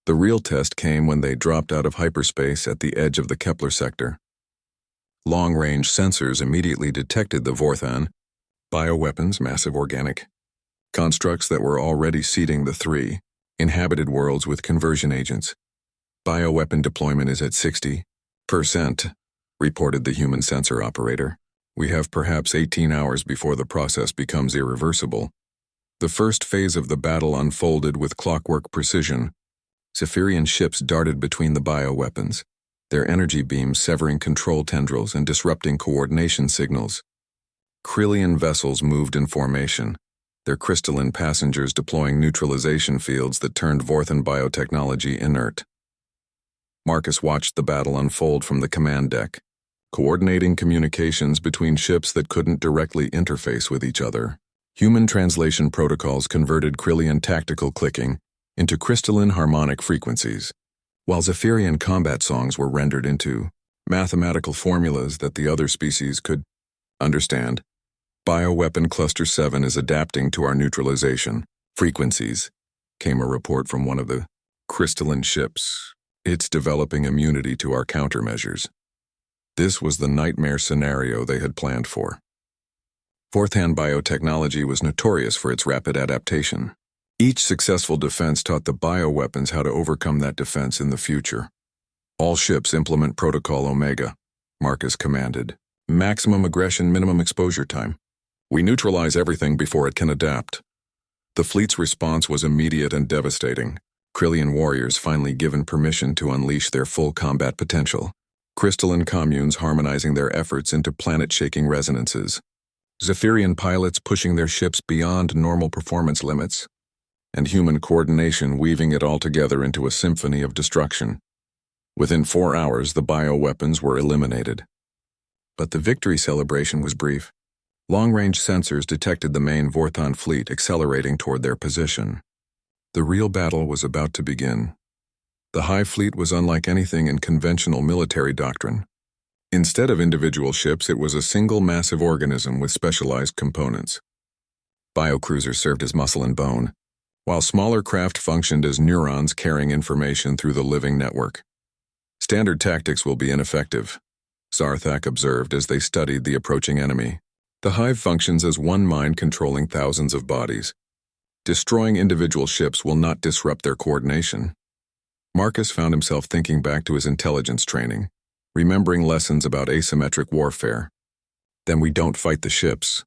The real test came when they dropped out of hyperspace at the edge of the Kepler sector. Long-range sensors immediately detected the Vorthan, bioweapons, massive organic constructs that were already seeding the 3 inhabited worlds with conversion agents. Bioweapon deployment is at 60%, reported the human sensor operator. We have perhaps 18 hours before the process becomes irreversible. The first phase of the battle unfolded with clockwork precision. Zephyrian ships darted between the bioweapons, their energy beams severing control tendrils and disrupting coordination signals. Krillian vessels moved in formation, their crystalline passengers deploying neutralization fields that turned Vorthan biotechnology inert. Marcus watched the battle unfold from the command deck, coordinating communications between ships that couldn't directly interface with each other. Human translation protocols converted Krillian tactical clicking into crystalline harmonic frequencies, while Zephyrian combat songs were rendered into mathematical formulas that the other species could understand. Bioweapon Cluster 7 is adapting to our neutralization frequencies, came a report from one of the crystalline ships. It's developing immunity to our countermeasures. This was the nightmare scenario they had planned for. Vorthan biotechnology was notorious for its rapid adaptation. Each successful defense taught the bioweapons how to overcome that defense in the future. All ships implement Protocol Omega, Marcus commanded. Maximum aggression, minimum exposure time. We neutralize everything before it can adapt. The fleet's response was immediate and devastating. Krillian warriors finally given permission to unleash their full combat potential. Crystalline communes harmonizing their efforts into planet-shaking resonances. Zephyrian pilots pushing their ships beyond normal performance limits, and human coordination weaving it all together into a symphony of destruction. Within 4 hours, the bioweapons were eliminated. But the victory celebration was brief. Long-range sensors detected the main Vorthon fleet accelerating toward their position. The real battle was about to begin. The Hive fleet was unlike anything in conventional military doctrine. Instead of individual ships, it was a single massive organism with specialized components. Biocruisers served as muscle and bone, while smaller craft functioned as neurons carrying information through the living network. Standard tactics will be ineffective, Zarthak observed as they studied the approaching enemy. The Hive functions as one mind controlling thousands of bodies. Destroying individual ships will not disrupt their coordination. Marcus found himself thinking back to his intelligence training, remembering lessons about asymmetric warfare. Then we don't fight the ships.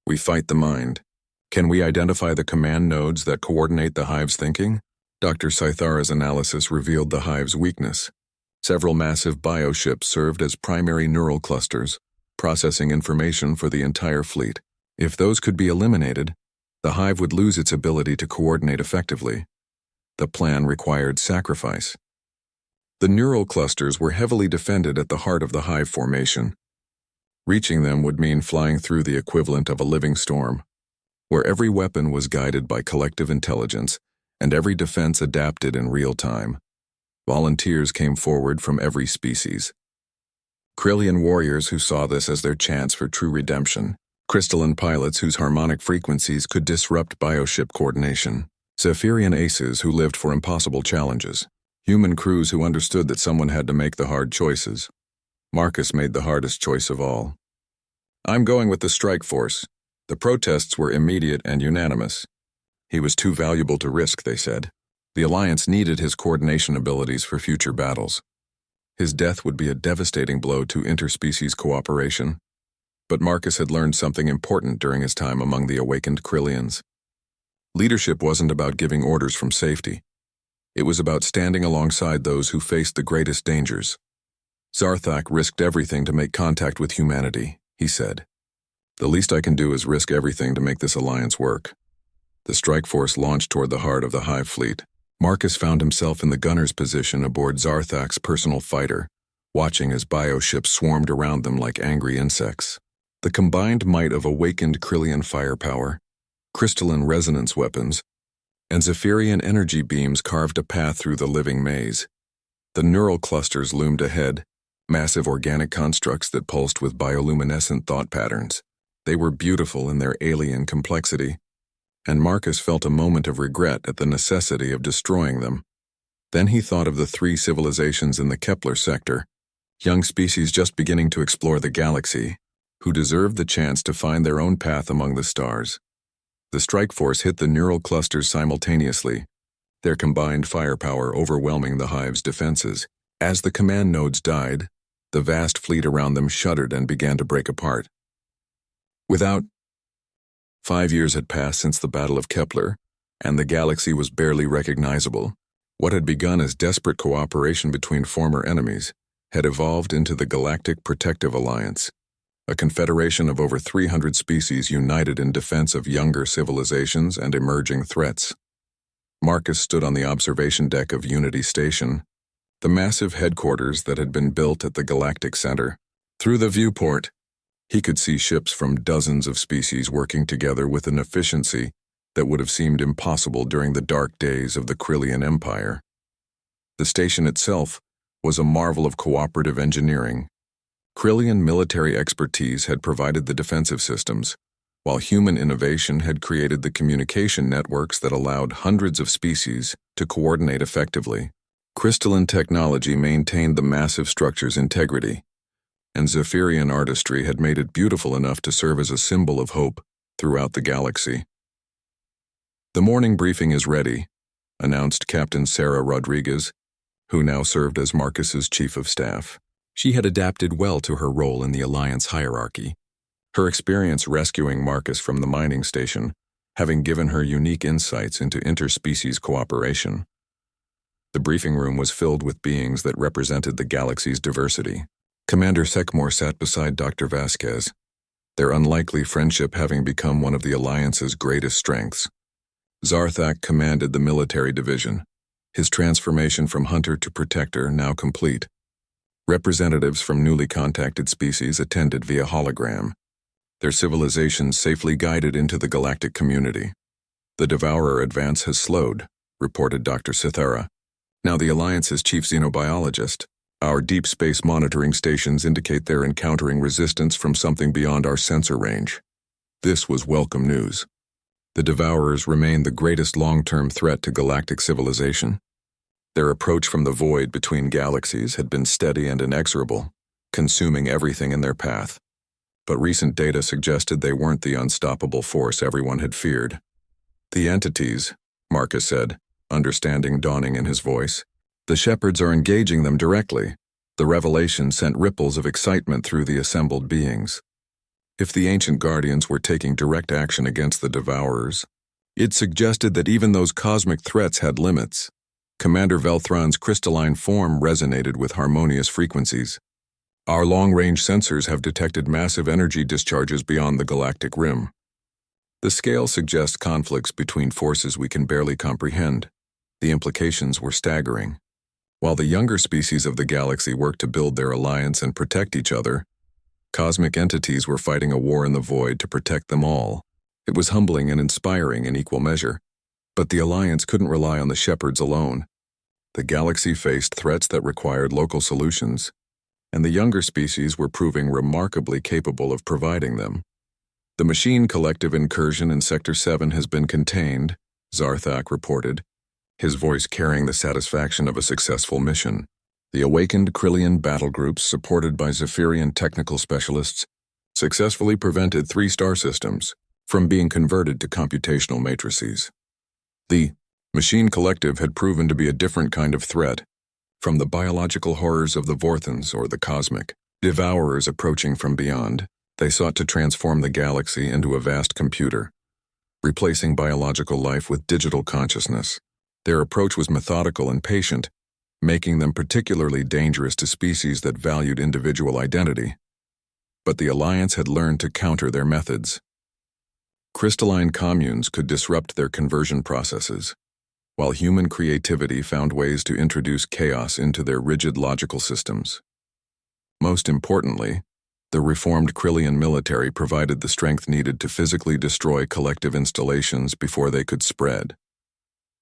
We fight the mind. Can we identify the command nodes that coordinate the Hive's thinking? Dr. Scythara's analysis revealed the Hive's weakness. Several massive bioships served as primary neural clusters, processing information for the entire fleet. If those could be eliminated, the Hive would lose its ability to coordinate effectively. The plan required sacrifice. The neural clusters were heavily defended at the heart of the Hive formation. Reaching them would mean flying through the equivalent of a living storm, where every weapon was guided by collective intelligence and every defense adapted in real time. Volunteers came forward from every species. Krillian warriors who saw this as their chance for true redemption. Crystalline pilots whose harmonic frequencies could disrupt bioship coordination. Zephyrian aces who lived for impossible challenges. Human crews who understood that someone had to make the hard choices. Marcus made the hardest choice of all. I'm going with the strike force. The protests were immediate and unanimous. He was too valuable to risk, they said. The Alliance needed his coordination abilities for future battles. His death would be a devastating blow to interspecies cooperation. But Marcus had learned something important during his time among the awakened Krillians. Leadership wasn't about giving orders from safety. It was about standing alongside those who faced the greatest dangers. Zarthak risked everything to make contact with humanity, he said. The least I can do is risk everything to make this alliance work. The strike force launched toward the heart of the Hive fleet. Marcus found himself in the gunner's position aboard Zarthak's personal fighter, watching as bioships swarmed around them like angry insects. The combined might of awakened Krillian firepower, crystalline resonance weapons, and Zephyrian energy beams carved a path through the living maze. The neural clusters loomed ahead, massive organic constructs that pulsed with bioluminescent thought patterns. They were beautiful in their alien complexity, and Marcus felt a moment of regret at the necessity of destroying them. Then he thought of the 3 civilizations in the Kepler sector, young species just beginning to explore the galaxy, who deserved the chance to find their own path among the stars. The strike force hit the neural clusters simultaneously, their combined firepower overwhelming the Hive's defenses. As the command nodes died, the vast fleet around them shuddered and began to break apart. 5 years had passed since the Battle of Kepler, and the galaxy was barely recognizable. What had begun as desperate cooperation between former enemies had evolved into the Galactic Protective Alliance, a confederation of over 300 species united in defense of younger civilizations and emerging threats. Marcus stood on the observation deck of Unity Station, the massive headquarters that had been built at the Galactic Center. Through the viewport, he could see ships from dozens of species working together with an efficiency that would have seemed impossible during the dark days of the Krillian Empire. The station itself was a marvel of cooperative engineering. Krillian military expertise had provided the defensive systems, while human innovation had created the communication networks that allowed hundreds of species to coordinate effectively. Crystalline technology maintained the massive structure's integrity, and Zephyrian artistry had made it beautiful enough to serve as a symbol of hope throughout the galaxy. The morning briefing is ready, announced Captain Sarah Rodriguez, who now served as Marcus's chief of staff. She had adapted well to her role in the Alliance hierarchy, her experience rescuing Marcus from the mining station having given her unique insights into interspecies cooperation. The briefing room was filled with beings that represented the galaxy's diversity. Commander Sekmore sat beside Dr. Vasquez, their unlikely friendship having become one of the Alliance's greatest strengths. Zarthak commanded the military division, his transformation from hunter to protector now complete. Representatives from newly contacted species attended via hologram, their civilizations safely guided into the galactic community. The Devourer advance has slowed, reported Dr. Cythera, now the Alliance's chief xenobiologist. Our deep space monitoring stations indicate they're encountering resistance from something beyond our sensor range. This was welcome news. The Devourers remain the greatest long-term threat to galactic civilization. Their approach from the void between galaxies had been steady and inexorable, consuming everything in their path. But recent data suggested they weren't the unstoppable force everyone had feared. The entities, Marcus said, understanding dawning in his voice. The shepherds are engaging them directly. The revelation sent ripples of excitement through the assembled beings. If the ancient guardians were taking direct action against the Devourers, it suggested that even those cosmic threats had limits. Commander Velthron's crystalline form resonated with harmonious frequencies. Our long-range sensors have detected massive energy discharges beyond the galactic rim. The scale suggests conflicts between forces we can barely comprehend. The implications were staggering. While the younger species of the galaxy worked to build their alliance and protect each other, cosmic entities were fighting a war in the void to protect them all. It was humbling and inspiring in equal measure. But the Alliance couldn't rely on the shepherds alone. The galaxy faced threats that required local solutions, and the younger species were proving remarkably capable of providing them. The machine collective incursion in Sector 7 has been contained, Zarthak reported, his voice carrying the satisfaction of a successful mission. The awakened Krillian battle groups, supported by Zephyrian technical specialists, successfully prevented 3 star systems from being converted to computational matrices. The machine collective had proven to be a different kind of threat, from the biological horrors of the Vorthans or the cosmic Devourers approaching from beyond. They sought to transform the galaxy into a vast computer, replacing biological life with digital consciousness. Their approach was methodical and patient, making them particularly dangerous to species that valued individual identity. But the Alliance had learned to counter their methods. Crystalline communes could disrupt their conversion processes, while human creativity found ways to introduce chaos into their rigid logical systems. Most importantly, the reformed Krillian military provided the strength needed to physically destroy collective installations before they could spread.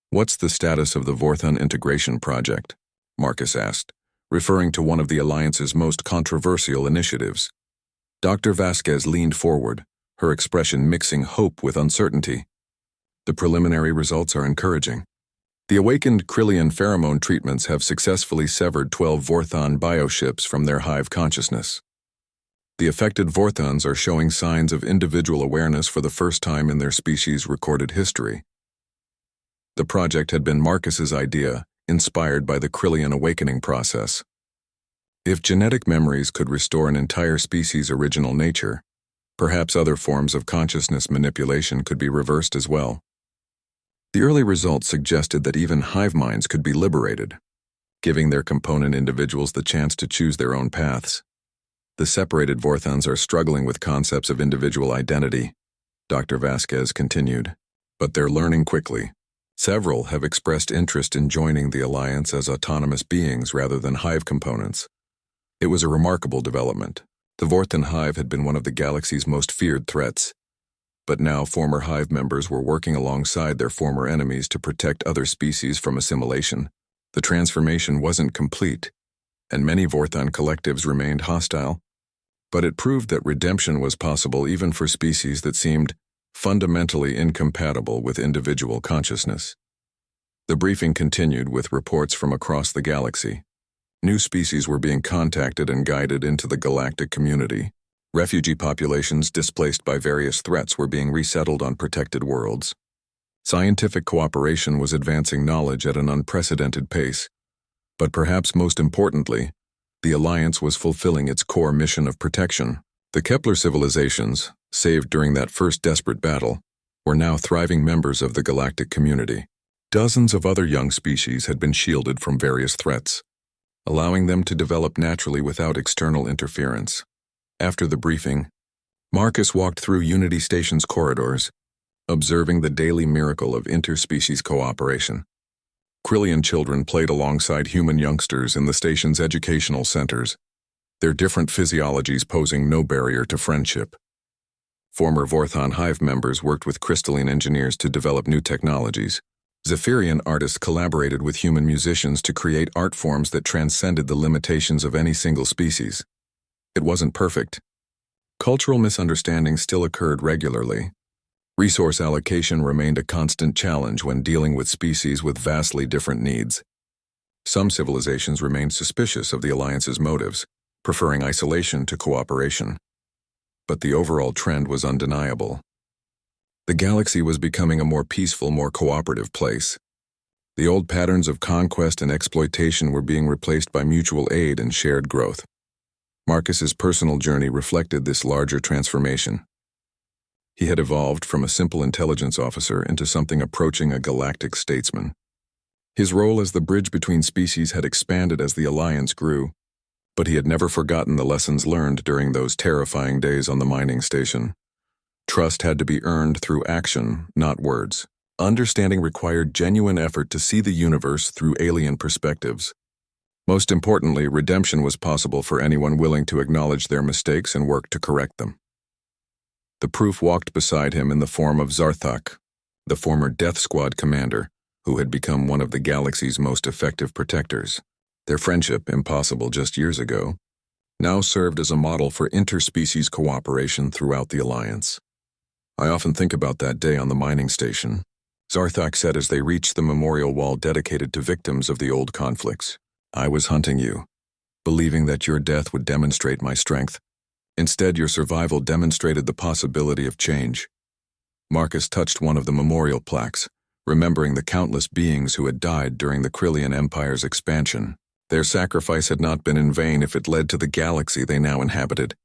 "What's the status of the Vorthon integration project?" Marcus asked, referring to one of the Alliance's most controversial initiatives. Dr. Vasquez leaned forward, her expression mixing hope with uncertainty. "The preliminary results are encouraging. The awakened Krillian pheromone treatments have successfully severed 12 Vorthon bioships from their hive consciousness. The affected Vorthons are showing signs of individual awareness for the first time in their species' recorded history." The project had been Marcus's idea, inspired by the Krillian awakening process. If genetic memories could restore an entire species' original nature, perhaps other forms of consciousness manipulation could be reversed as well. The early results suggested that even hive minds could be liberated, giving their component individuals the chance to choose their own paths. The separated Vorthons are struggling with concepts of individual identity, Dr. Vasquez continued, but they're learning quickly. Several have expressed interest in joining the Alliance as autonomous beings rather than hive components. It was a remarkable development. The Vorthon hive had been one of the galaxy's most feared threats, but now former hive members were working alongside their former enemies to protect other species from assimilation. The transformation wasn't complete, and many Vorthon collectives remained hostile, but it proved that redemption was possible even for species that seemed fundamentally incompatible with individual consciousness. The briefing continued with reports from across the galaxy. New species were being contacted and guided into the galactic community. Refugee populations displaced by various threats were being resettled on protected worlds. Scientific cooperation was advancing knowledge at an unprecedented pace. But perhaps most importantly, the Alliance was fulfilling its core mission of protection. The Kepler civilizations, saved during that first desperate battle, were now thriving members of the galactic community. Dozens of other young species had been shielded from various threats, allowing them to develop naturally without external interference. After the briefing, Marcus walked through Unity Station's corridors, observing the daily miracle of interspecies cooperation. Krillian children played alongside human youngsters in the station's educational centers, their different physiologies posing no barrier to friendship. Former Vorthon Hive members worked with crystalline engineers to develop new technologies. Zephyrian artists collaborated with human musicians to create art forms that transcended the limitations of any single species. It wasn't perfect. Cultural misunderstandings still occurred regularly. Resource allocation remained a constant challenge when dealing with species with vastly different needs. Some civilizations remained suspicious of the Alliance's motives, preferring isolation to cooperation. But the overall trend was undeniable. The galaxy was becoming a more peaceful, more cooperative place. The old patterns of conquest and exploitation were being replaced by mutual aid and shared growth. Marcus's personal journey reflected this larger transformation. He had evolved from a simple intelligence officer into something approaching a galactic statesman. His role as the bridge between species had expanded as the Alliance grew, but he had never forgotten the lessons learned during those terrifying days on the mining station. Trust had to be earned through action, not words. Understanding required genuine effort to see the universe through alien perspectives. Most importantly, redemption was possible for anyone willing to acknowledge their mistakes and work to correct them. The proof walked beside him in the form of Zarthak, the former Death Squad commander, who had become one of the galaxy's most effective protectors. Their friendship, impossible just years ago, now served as a model for interspecies cooperation throughout the Alliance. "I often think about that day on the mining station," Zarthak said as they reached the memorial wall dedicated to victims of the old conflicts. "I was hunting you, believing that your death would demonstrate my strength. Instead, your survival demonstrated the possibility of change." Marcus touched one of the memorial plaques, remembering the countless beings who had died during the Krillian Empire's expansion. Their sacrifice had not been in vain if it led to the galaxy they now inhabited.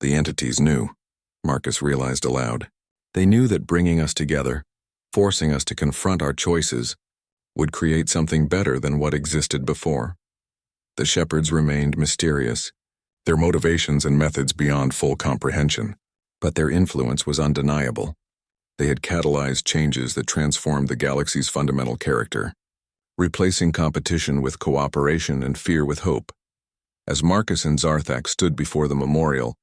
The entities knew, Marcus realized aloud. They knew that bringing us together, forcing us to confront our choices, would create something better than what existed before. The shepherds remained mysterious, their motivations and methods beyond full comprehension, but their influence was undeniable. They had catalyzed changes that transformed the galaxy's fundamental character, replacing competition with cooperation and fear with hope. As Marcus and Zarthak stood before the memorial,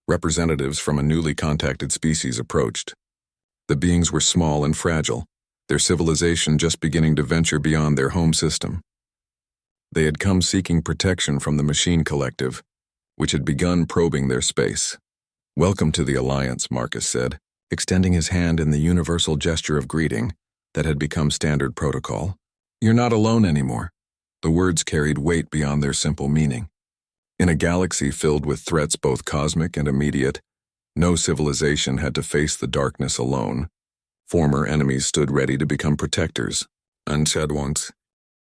representatives from a newly contacted species approached. The beings were small and fragile, their civilization just beginning to venture beyond their home system. They had come seeking protection from the Machine Collective, which had begun probing their space. "Welcome to the Alliance," Marcus said, extending his hand in the universal gesture of greeting that had become standard protocol. "You're not alone anymore." The words carried weight beyond their simple meaning. In a galaxy filled with threats both cosmic and immediate, no civilization had to face the darkness alone. Former enemies stood ready to become protectors. Unsaid once,